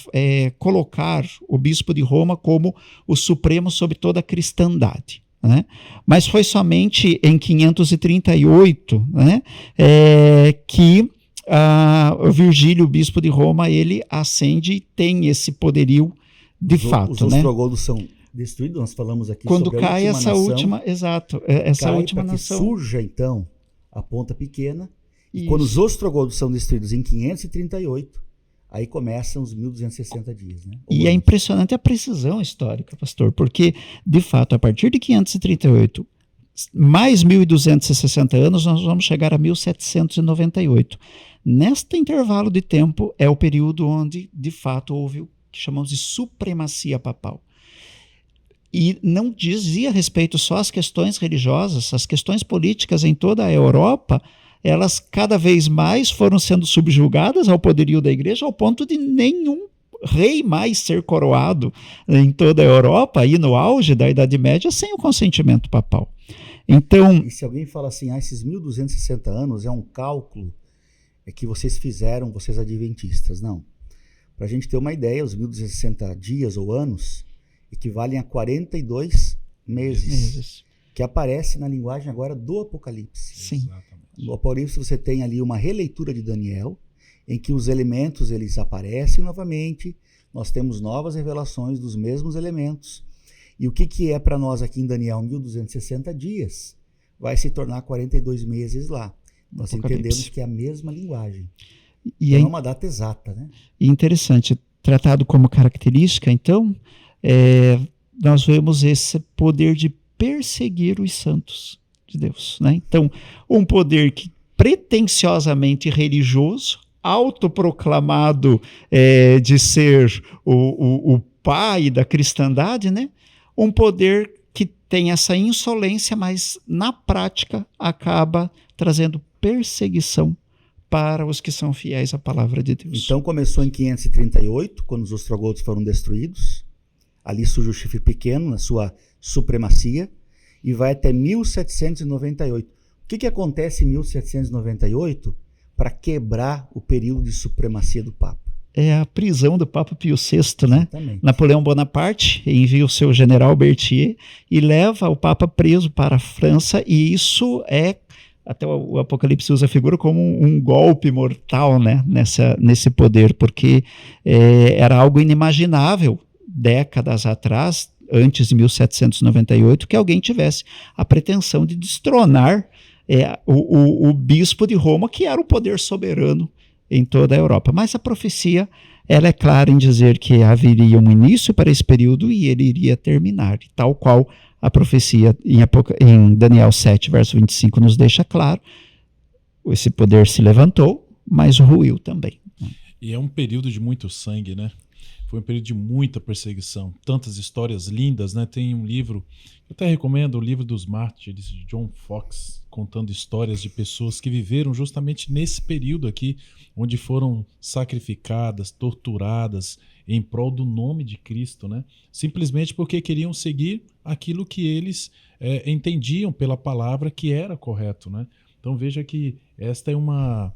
Speaker 4: colocar o bispo de Roma como o supremo sobre toda a cristandade, né? Mas foi somente em 538, né, que o Virgílio, o bispo de Roma, ele ascende e tem esse poderio de fato. Os
Speaker 3: ostrogodos são destruídos, nós falamos aqui
Speaker 4: quando
Speaker 3: sobre
Speaker 4: cai essa
Speaker 3: nação,
Speaker 4: última, exato, essa última nação.
Speaker 3: Que surja então a ponta pequena. E
Speaker 4: isso.
Speaker 3: Quando os ostrogodos são destruídos em 538, aí começam os 1.260 dias. Né?
Speaker 4: E é impressionante a precisão histórica, pastor, porque, de fato, a partir de 538, mais 1.260 anos, nós vamos chegar a 1798. Neste intervalo de tempo é o período onde, de fato, houve o que chamamos de supremacia papal. E não dizia respeito só às questões religiosas, as questões políticas em toda a Europa, elas cada vez mais foram sendo subjugadas ao poderio da igreja, ao ponto de nenhum rei mais ser coroado em toda a Europa, aí no auge da Idade Média, sem o consentimento papal. Então,
Speaker 3: e se alguém fala assim, esses 1.260 anos é um cálculo que vocês fizeram, vocês adventistas. Não. Para a gente ter uma ideia, os 1.260 dias ou anos equivalem a 42 meses. Que aparece na linguagem agora do Apocalipse.
Speaker 4: Sim.
Speaker 3: No Apocalipse você tem ali uma releitura de Daniel, em que os elementos eles aparecem novamente, nós temos novas revelações dos mesmos elementos. E o que é para nós aqui em Daniel 1.260 dias, vai se tornar 42 meses lá. Nós entendemos que é a mesma linguagem. E não é uma data exata, né?
Speaker 4: E interessante, tratado como característica, então, nós vemos esse poder de perseguir os santos de Deus, né? Então, um poder que pretensiosamente religioso, autoproclamado de ser o pai da cristandade, né? Um poder que tem essa insolência, mas na prática acaba trazendo perseguição para os que são fiéis à palavra de Deus.
Speaker 3: Então começou em 538, quando os ostrogodos foram destruídos. Ali surge o chifre pequeno na sua supremacia e vai até 1798. O que acontece em 1798 para quebrar o período de supremacia do Papa?
Speaker 4: É a prisão do Papa Pio VI, né?
Speaker 3: Exatamente.
Speaker 4: Napoleão Bonaparte envia o seu general Berthier e leva o Papa preso para a França, e isso até o Apocalipse usa a figura como um golpe mortal, né? Nesse poder, porque era algo inimaginável décadas atrás, antes de 1798, que alguém tivesse a pretensão de destronar o bispo de Roma, que era o poder soberano em toda a Europa. Mas a profecia ela é clara em dizer que haveria um início para esse período e ele iria terminar, tal qual a profecia em Daniel 7, verso 25, nos deixa claro. Esse poder se levantou, mas ruiu também.
Speaker 5: E é um período de muito sangue, né? Foi um período de muita perseguição, tantas histórias lindas, né? Tem um livro, eu até recomendo, o livro dos Mártires, de John Fox, contando histórias de pessoas que viveram justamente nesse período aqui, onde foram sacrificadas, torturadas em prol do nome de Cristo, né? Simplesmente porque queriam seguir aquilo que eles entendiam pela palavra que era correto, né? Então veja que esta é uma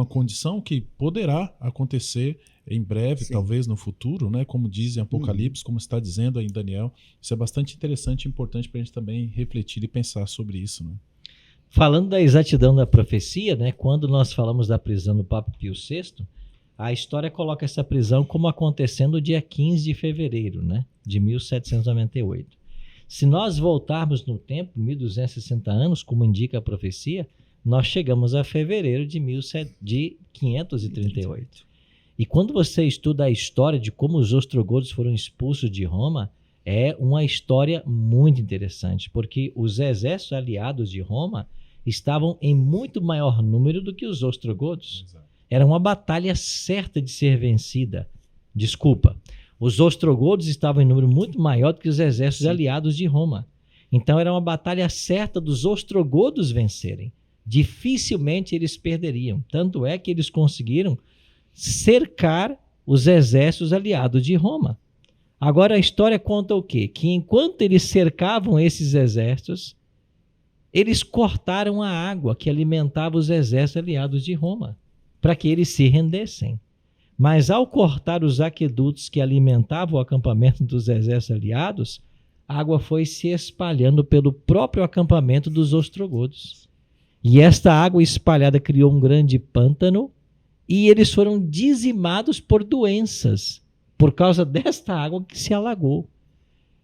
Speaker 5: condição que poderá acontecer em breve,
Speaker 3: Sim.
Speaker 5: talvez no futuro, né? Como diz em Apocalipse, como está dizendo aí em Daniel. Isso é bastante interessante e importante para a gente também refletir e pensar sobre isso, né?
Speaker 2: Falando da exatidão da profecia, né? Quando nós falamos da prisão do Papa Pio VI, a história coloca essa prisão como acontecendo no dia 15 de fevereiro, né? De 1798. Se nós voltarmos no tempo, 1260 anos, como indica a profecia, nós chegamos a fevereiro de 538. E quando você estuda a história de como os ostrogodos foram expulsos de Roma, é uma história muito interessante, porque os exércitos aliados de Roma estavam em muito maior número do que os ostrogodos. Era uma batalha certa de ser vencida. Desculpa, os ostrogodos estavam em número muito maior do que os exércitos aliados de Roma. Então era uma batalha certa dos ostrogodos vencerem. Dificilmente eles perderiam. Tanto é que eles conseguiram cercar os exércitos aliados de Roma. Agora a história conta o quê? Que enquanto eles cercavam esses exércitos, eles cortaram a água que alimentava os exércitos aliados de Roma, para que eles se rendessem. Mas ao cortar os aquedutos que alimentavam o acampamento dos exércitos aliados, a água foi se espalhando pelo próprio acampamento dos ostrogodos. E esta água espalhada criou um grande pântano, e eles foram dizimados por doenças, por causa desta água que se alagou.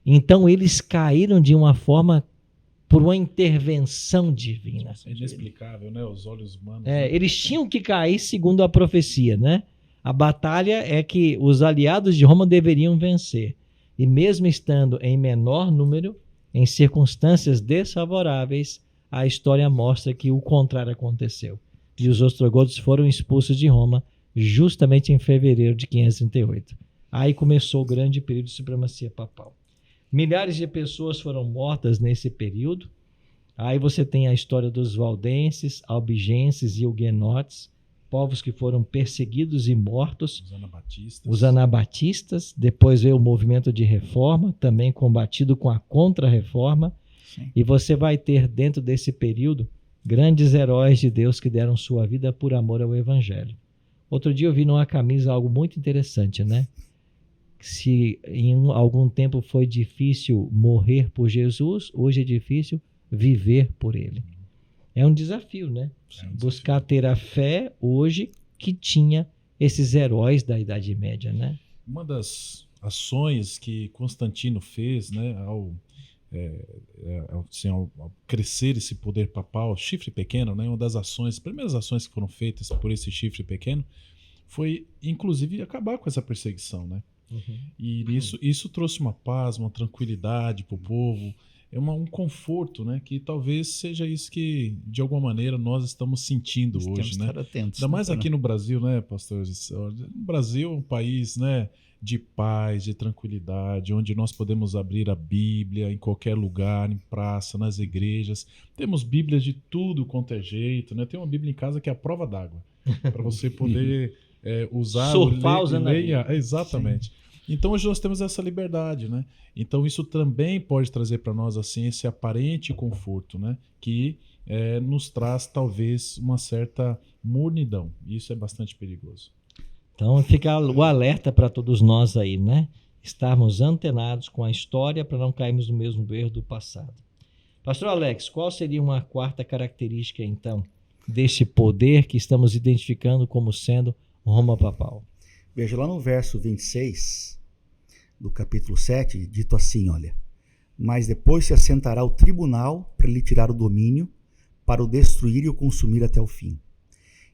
Speaker 2: Então eles caíram de uma forma, por uma intervenção divina.
Speaker 5: É inexplicável, né? Os olhos humanos.
Speaker 2: Eles tinham que cair segundo a profecia, né? A batalha é que os aliados de Roma deveriam vencer. E mesmo estando em menor número, em circunstâncias desfavoráveis, a história mostra que o contrário aconteceu. E os ostrogodos foram expulsos de Roma justamente em fevereiro de 538. Aí começou o grande período de supremacia papal. Milhares de pessoas foram mortas nesse período. Aí você tem a história dos valdenses, albigenses e huguenotes, povos que foram perseguidos e mortos. Os anabatistas. Depois veio o movimento de reforma, também combatido com a contra-reforma. Sim. E você vai ter dentro desse período grandes heróis de Deus que deram sua vida por amor ao Evangelho. Outro dia eu vi numa camisa algo muito interessante, né? Se em algum tempo foi difícil morrer por Jesus, hoje é difícil viver por ele. É um desafio, né? Buscar ter a fé hoje que tinha esses heróis da Idade Média, né?
Speaker 5: Uma das ações que Constantino fez, né, ao crescer esse poder papal, chifre pequeno, né, uma das ações, primeiras ações que foram feitas por esse chifre pequeno foi, inclusive, acabar com essa perseguição, né? Uhum. E isso trouxe uma paz, uma tranquilidade para o povo, um conforto, né? Que talvez seja isso que, de alguma maneira, nós estamos sentindo hoje, né?
Speaker 4: Atentos,
Speaker 5: ainda mais aqui no Brasil, né, pastores? O Brasil é um país, né, de paz, de tranquilidade, onde nós podemos abrir a Bíblia em qualquer lugar, em praça, nas igrejas. Temos Bíblias de tudo quanto é jeito, né? Tem uma Bíblia em casa que é a prova d'água, para você poder usar,
Speaker 2: surfar usando a
Speaker 5: Bíblia. Exatamente. Sim. Então hoje nós temos essa liberdade, né? Então isso também pode trazer para nós assim esse aparente conforto, né? Que nos traz talvez uma certa mornidão. Isso é bastante perigoso.
Speaker 2: Então fica o alerta para todos nós aí, né? Estarmos antenados com a história para não cairmos no mesmo erro do passado. Pastor Alex, qual seria uma quarta característica então desse poder que estamos identificando como sendo Roma papal?
Speaker 3: Veja lá no verso 26 do capítulo 7, dito assim, olha: mas depois se assentará o tribunal para lhe tirar o domínio, para o destruir e o consumir até o fim.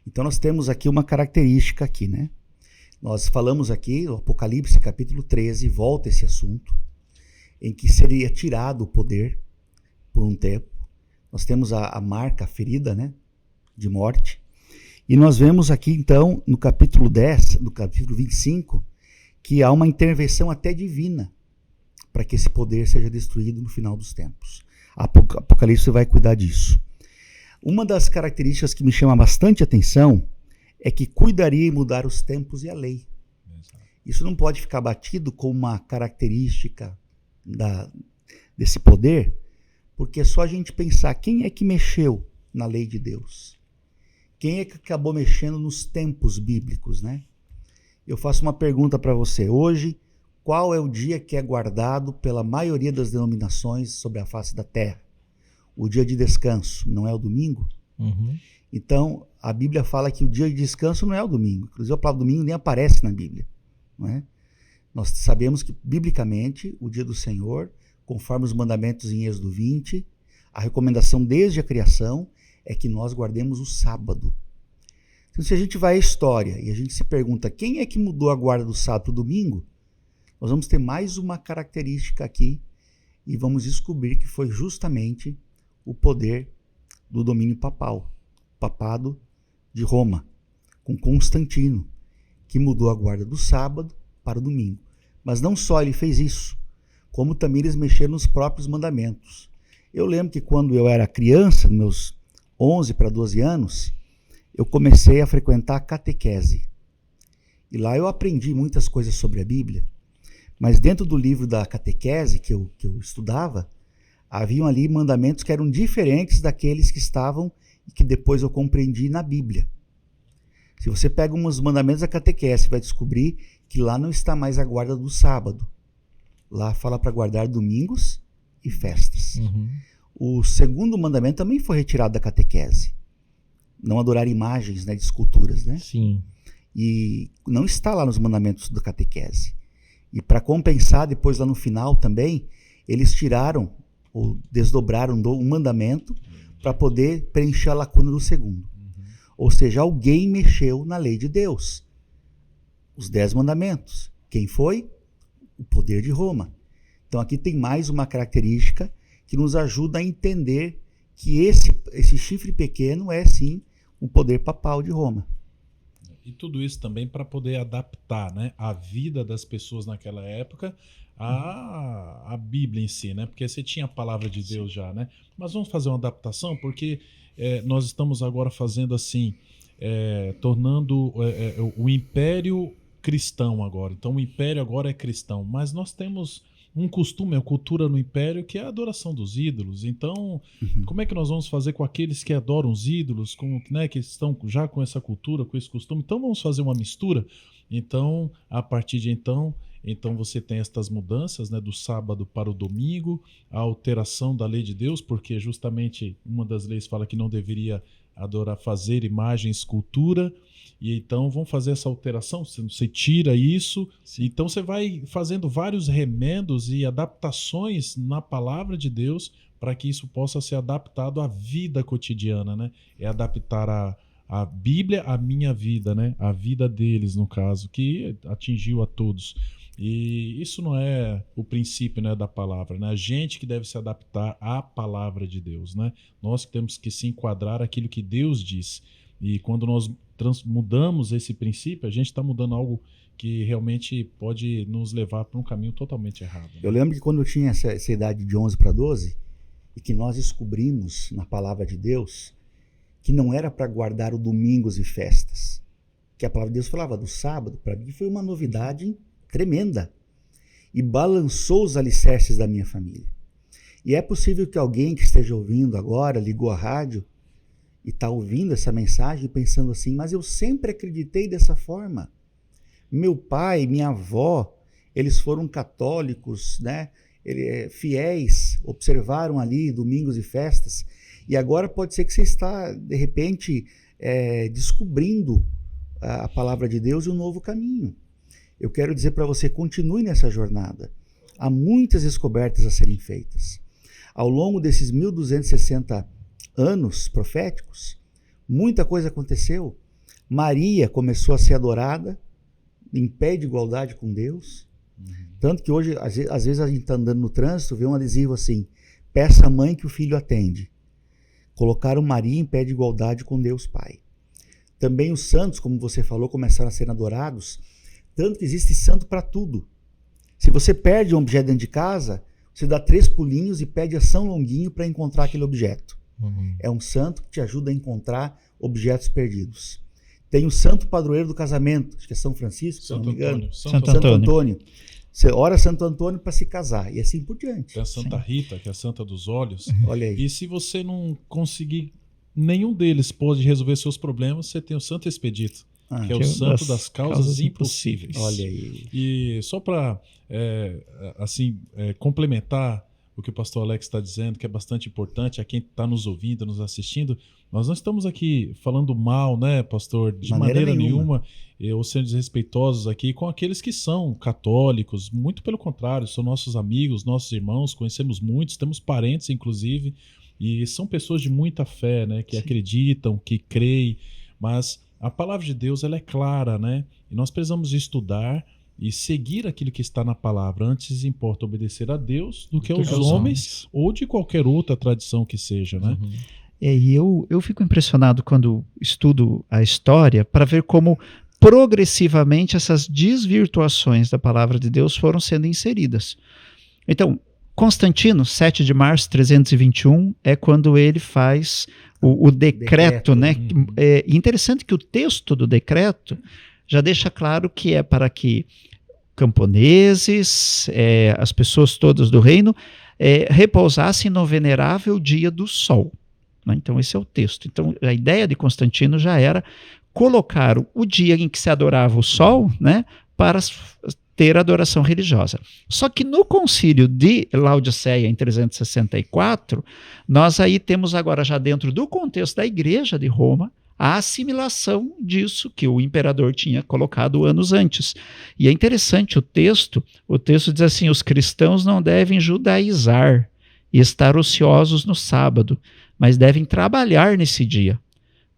Speaker 3: Então nós temos aqui uma característica aqui, né? Nós falamos aqui, o Apocalipse capítulo 13, volta esse assunto, em que seria tirado o poder por um tempo. Nós temos a marca, a ferida, né, de morte. E nós vemos aqui, então, no capítulo 10, no capítulo 25, que há uma intervenção até divina para que esse poder seja destruído no final dos tempos. Apocalipse vai cuidar disso. Uma das características que me chama bastante atenção é que cuidaria em mudar os tempos e a lei. Isso não pode ficar batido como uma característica desse poder, porque é só a gente pensar quem é que mexeu na lei de Deus. Quem é que acabou mexendo nos tempos bíblicos, né? Eu faço uma pergunta para você. Hoje, qual é o dia que é guardado pela maioria das denominações sobre a face da terra? O dia de descanso, não é o domingo?
Speaker 2: Uhum.
Speaker 3: Então, a Bíblia fala que o dia de descanso não é o domingo. Inclusive, a palavra domingo nem aparece na Bíblia. Não é? Nós sabemos que, biblicamente, o dia do Senhor, conforme os mandamentos em Êxodo 20, a recomendação desde a criação é que nós guardemos o sábado. Então, se a gente vai à história e a gente se pergunta quem é que mudou a guarda do sábado para o domingo, nós vamos ter mais uma característica aqui e vamos descobrir que foi justamente o poder do domínio papal, o papado de Roma, com Constantino, que mudou a guarda do sábado para o domingo. Mas não só ele fez isso, como também eles mexeram nos próprios mandamentos. Eu lembro que quando eu era criança, meus 11 para 12 anos, eu comecei a frequentar a catequese. E lá eu aprendi muitas coisas sobre a Bíblia, mas dentro do livro da catequese que eu estudava, haviam ali mandamentos que eram diferentes daqueles que estavam e que depois eu compreendi na Bíblia. Se você pega uns mandamentos da catequese, você vai descobrir que lá não está mais a guarda do sábado. Lá fala para guardar domingos e festas.
Speaker 2: Uhum.
Speaker 3: O segundo mandamento também foi retirado da catequese. Não adorar imagens, né, de esculturas, né?
Speaker 2: Sim.
Speaker 3: E não está lá nos mandamentos da catequese. E para compensar, depois lá no final também, eles tiraram ou desdobraram um mandamento para poder preencher a lacuna do segundo. Ou seja, alguém mexeu na lei de Deus. Os 10 mandamentos. Quem foi? O poder de Roma. Então aqui tem mais uma característica que nos ajuda a entender que esse chifre pequeno é sim o poder papal de Roma.
Speaker 5: E tudo isso também para poder adaptar, né, a vida das pessoas naquela época à Bíblia em si, né? Porque você tinha a palavra de Deus já, né? Mas vamos fazer uma adaptação, porque nós estamos agora fazendo assim, tornando o império cristão agora. Então o império agora é cristão, mas nós temos um costume, uma cultura no império que é a adoração dos ídolos. Então, como é que nós vamos fazer com aqueles que adoram os ídolos, né, que estão já com essa cultura, com esse costume? Então vamos fazer uma mistura? Então, a partir de então você tem estas mudanças, né, do sábado para o domingo, a alteração da lei de Deus, porque justamente uma das leis fala que não deveria fazer imagem, escultura, e então vão fazer essa alteração, você tira isso, então você vai fazendo vários remendos e adaptações na palavra de Deus para que isso possa ser adaptado à vida cotidiana, né? É adaptar a Bíblia à minha vida, né? A vida deles, no caso, que atingiu a todos. E isso não é o princípio, né, da palavra, né? A gente que deve se adaptar à palavra de Deus, né? Nós que temos que se enquadrar aquilo que Deus diz. E quando nós mudamos esse princípio, a gente está mudando algo que realmente pode nos levar para um caminho totalmente errado, né?
Speaker 3: Eu lembro que quando eu tinha essa idade de 11 para 12, e que nós descobrimos na palavra de Deus que não era para guardar o domingos e festas, que a palavra de Deus falava do sábado, para mim foi uma novidade tremenda e balançou os alicerces da minha família. E é possível que alguém que esteja ouvindo agora, ligou a rádio e está ouvindo essa mensagem pensando assim, mas eu sempre acreditei dessa forma. Meu pai, minha avó, eles foram católicos, né? Fiéis, observaram ali domingos e festas, e agora pode ser que você está, de repente, descobrindo a palavra de Deus e um novo caminho. Eu quero dizer para você, continue nessa jornada. Há muitas descobertas a serem feitas. Ao longo desses 1260 anos proféticos, muita coisa aconteceu. Maria começou a ser adorada em pé de igualdade com Deus. Tanto que hoje, às vezes a gente está andando no trânsito, vê um adesivo assim, peça à mãe que o filho atende. Colocaram Maria em pé de igualdade com Deus Pai. Também os santos, como você falou, começaram a ser adorados, tanto que existe santo para tudo. Se você perde um objeto dentro de casa, você dá 3 pulinhos e pede a São Longuinho para encontrar aquele objeto. É um santo que te ajuda a encontrar objetos perdidos. Tem o santo padroeiro do casamento, acho que é São Francisco, se não me engano.
Speaker 4: Santo
Speaker 3: Antônio. Você ora Santo Antônio para se casar, e assim por diante.
Speaker 5: Tem a Santa Rita, que é a Santa dos Olhos.
Speaker 3: Olha aí.
Speaker 5: E se você não conseguir, nenhum deles pode resolver seus problemas, você tem o Santo Expedito, que é o santo das causas impossíveis.
Speaker 3: Olha aí.
Speaker 5: E só para complementar o que o pastor Alex está dizendo, que é bastante importante, a quem está nos ouvindo, nos assistindo, nós não estamos aqui falando mal, né, pastor, de maneira nenhuma, ou sendo desrespeitosos aqui com aqueles que são católicos, muito pelo contrário, são nossos amigos, nossos irmãos, conhecemos muitos, temos parentes, inclusive, e são pessoas de muita fé, né, que acreditam, que creem, mas a palavra de Deus, ela é clara, né, e nós precisamos estudar e seguir aquilo que está na palavra. Antes importa obedecer a Deus do que aos homens ou de qualquer outra tradição que seja, né?
Speaker 4: E eu fico impressionado quando estudo a história para ver como progressivamente essas desvirtuações da palavra de Deus foram sendo inseridas. Então, Constantino, 7 de março de 321, é quando ele faz o decreto, né? É interessante que o texto do decreto já deixa claro que é para que camponeses, as pessoas todas do reino, repousassem no venerável dia do sol. Né? Então esse é o texto. Então a ideia de Constantino já era colocar o dia em que se adorava o sol, né, para ter adoração religiosa. Só que no concílio de Laodiceia, em 364, nós aí temos agora já dentro do contexto da igreja de Roma, a assimilação disso que o imperador tinha colocado anos antes. E é interessante o texto diz assim, os cristãos não devem judaizar e estar ociosos no sábado, mas devem trabalhar nesse dia.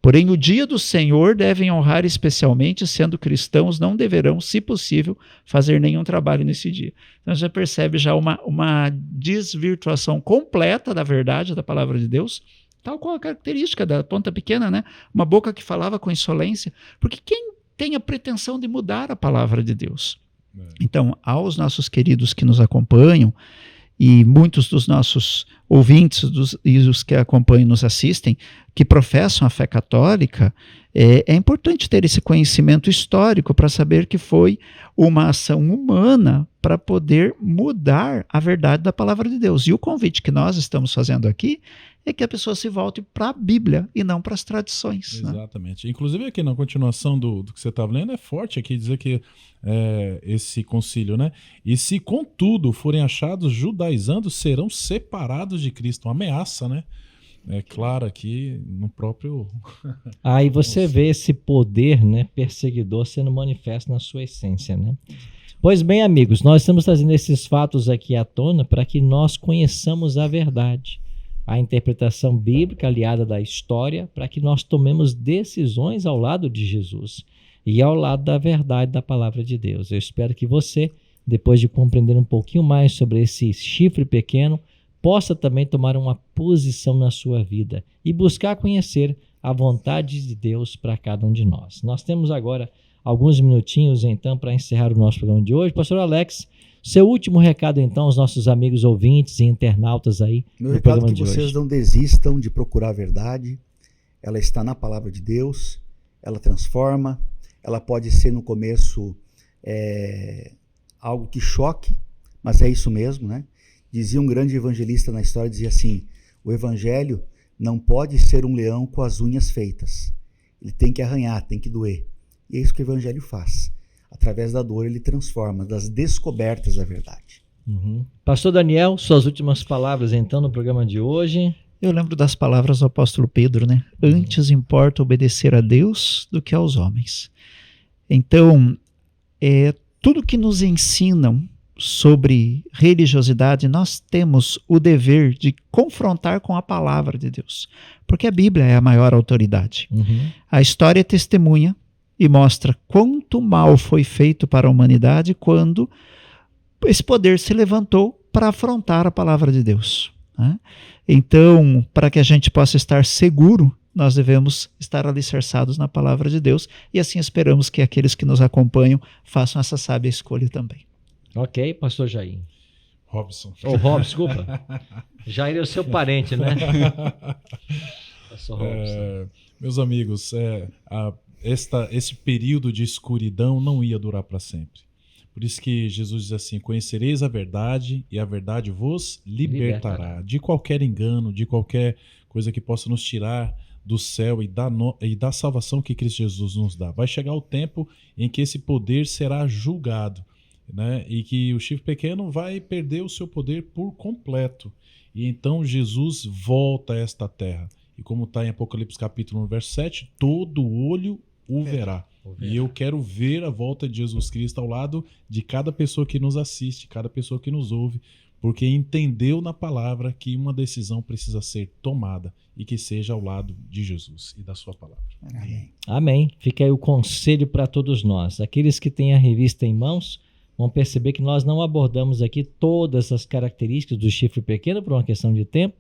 Speaker 4: Porém, o dia do Senhor devem honrar especialmente, sendo cristãos, não deverão, se possível, fazer nenhum trabalho nesse dia. Então, você percebe já uma desvirtuação completa da verdade da palavra de Deus, tal qual a característica da ponta pequena, né? Uma boca que falava com insolência. Porque quem tem a pretensão de mudar a palavra de Deus? Então, aos nossos queridos que nos acompanham, e muitos dos nossos ouvintes e os que acompanham e nos assistem, que professam a fé católica, é importante ter esse conhecimento histórico para saber que foi uma ação humana para poder mudar a verdade da palavra de Deus. E o convite que nós estamos fazendo aqui é que a pessoa se volte para a Bíblia e não para as tradições.
Speaker 5: Exatamente. Né? Inclusive aqui na continuação do que você estava lendo, é forte aqui dizer que esse concílio, né? E se contudo forem achados judaizando, serão separados de Cristo. Uma ameaça, né? É claro aqui no próprio...
Speaker 2: Aí você vê esse poder, né, perseguidor sendo manifesto na sua essência, né? Pois bem, amigos, nós estamos trazendo esses fatos aqui à tona para que nós conheçamos a verdade, a interpretação bíblica aliada da história, para que nós tomemos decisões ao lado de Jesus e ao lado da verdade da palavra de Deus. Eu espero que você, depois de compreender um pouquinho mais sobre esse chifre pequeno, possa também tomar uma posição na sua vida e buscar conhecer a vontade de Deus para cada um de nós. Nós temos agora alguns minutinhos, então, para encerrar o nosso programa de hoje. Pastor Alex, seu último recado, então, aos nossos amigos ouvintes e internautas aí
Speaker 3: Meu
Speaker 2: do programa
Speaker 3: recado é
Speaker 2: de
Speaker 3: que vocês
Speaker 2: hoje.
Speaker 3: não desistam de procurar a verdade. Ela está na palavra de Deus, ela transforma, ela pode ser no começo algo que choque, mas é isso mesmo, né? Dizia um grande evangelista na história, dizia assim, o evangelho não pode ser um leão com as unhas feitas. Ele tem que arranhar, tem que doer. E é isso que o evangelho faz. Através da dor ele transforma, das descobertas da verdade.
Speaker 2: Pastor Daniel, suas últimas palavras então no programa de hoje.
Speaker 4: Eu lembro das palavras do apóstolo Pedro, né? Antes importa obedecer a Deus do que aos homens. Então, tudo que nos ensinam sobre religiosidade, nós temos o dever de confrontar com a palavra de Deus, porque a Bíblia é a maior autoridade. A história é testemunha e mostra quanto mal foi feito para a humanidade quando esse poder se levantou para afrontar a palavra de Deus, né? Então, para que a gente possa estar seguro, nós devemos estar alicerçados na palavra de Deus, e assim esperamos que aqueles que nos acompanham façam essa sábia escolha também.
Speaker 2: Ok, pastor Jair.
Speaker 5: Robson.
Speaker 2: Robson, desculpa. Jair é o seu parente, né? Pastor Robson.
Speaker 5: Meus amigos, esse período de escuridão não ia durar para sempre. Por isso que Jesus diz assim: conhecereis a verdade e a verdade vos libertará de qualquer engano, de qualquer coisa que possa nos tirar do céu e da salvação que Cristo Jesus nos dá. Vai chegar o tempo em que esse poder será julgado, né? E que o chifre pequeno vai perder o seu poder por completo. E então Jesus volta a esta terra. E como está em Apocalipse capítulo 1, verso 7, todo olho o verá. E eu quero ver a volta de Jesus Cristo ao lado de cada pessoa que nos assiste, cada pessoa que nos ouve, porque entendeu na palavra que uma decisão precisa ser tomada e que seja ao lado de Jesus e da sua palavra.
Speaker 3: Amém.
Speaker 2: Amém. Fica aí o conselho para todos nós. Aqueles que têm a revista em mãos vão perceber que nós não abordamos aqui todas as características do chifre pequeno por uma questão de tempo,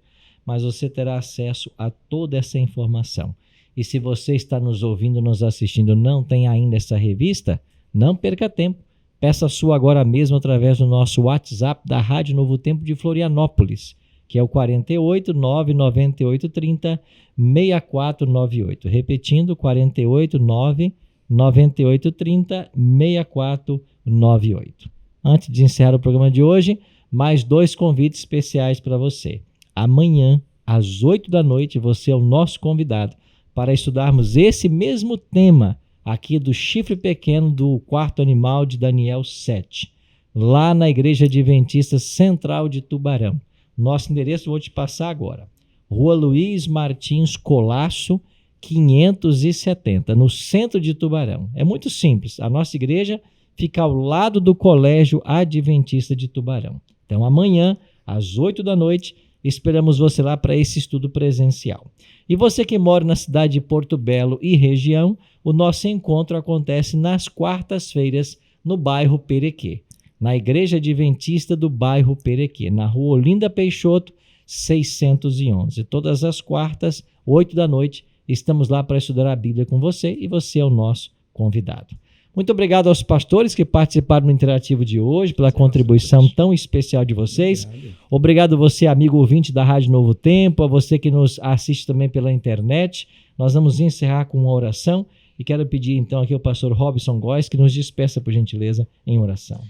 Speaker 2: mas você terá acesso a toda essa informação. E se você está nos ouvindo, nos assistindo, não tem ainda essa revista, não perca tempo. Peça a sua agora mesmo através do nosso WhatsApp da Rádio Novo Tempo de Florianópolis, que é o 48 998 30 6498. Repetindo, 48 998 30 6498. Antes de encerrar o programa de hoje, mais 2 convites especiais para você. Amanhã, às 8 da noite, você é o nosso convidado para estudarmos esse mesmo tema aqui do chifre pequeno do quarto animal de Daniel 7, lá na Igreja Adventista Central de Tubarão. Nosso endereço vou te passar agora. Rua Luiz Martins Colasso, 570, no centro de Tubarão. É muito simples. A nossa igreja fica ao lado do Colégio Adventista de Tubarão. Então, amanhã, às 8 da noite, esperamos você lá para esse estudo presencial. E você que mora na cidade de Porto Belo e região, o nosso encontro acontece nas quartas-feiras no bairro Perequê, na Igreja Adventista do bairro Perequê, na Rua Olinda Peixoto, 611. Todas as quartas, 8 da noite, estamos lá para estudar a Bíblia com você e você é o nosso convidado. Muito obrigado aos pastores que participaram no Interativo de hoje, pela contribuição tão especial de vocês. Obrigado você, amigo ouvinte da Rádio Novo Tempo, a você que nos assiste também pela internet. Nós vamos encerrar com uma oração e quero pedir então aqui ao pastor Robson Góes que nos despeça, por gentileza, em oração.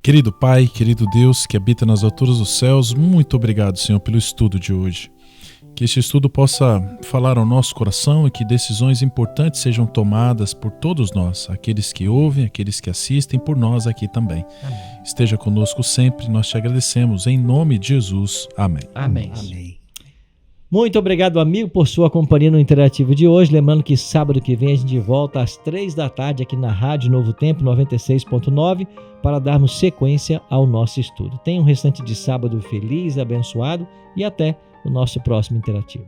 Speaker 5: Querido Pai, querido Deus que habita nas alturas dos céus, muito obrigado, Senhor, pelo estudo de hoje. Que este estudo possa falar ao nosso coração e que decisões importantes sejam tomadas por todos nós, aqueles que ouvem, aqueles que assistem, por nós aqui também.
Speaker 2: Amém.
Speaker 5: Esteja conosco sempre, nós te agradecemos, em nome de Jesus. Amém.
Speaker 2: Amém.
Speaker 3: Amém.
Speaker 2: Muito obrigado, amigo, por sua companhia no Interativo de hoje. Lembrando que sábado que vem a gente volta às 3 da tarde aqui na Rádio Novo Tempo 96.9 para darmos sequência ao nosso estudo. Tenha um restante de sábado feliz, abençoado e até o nosso próximo Interativo.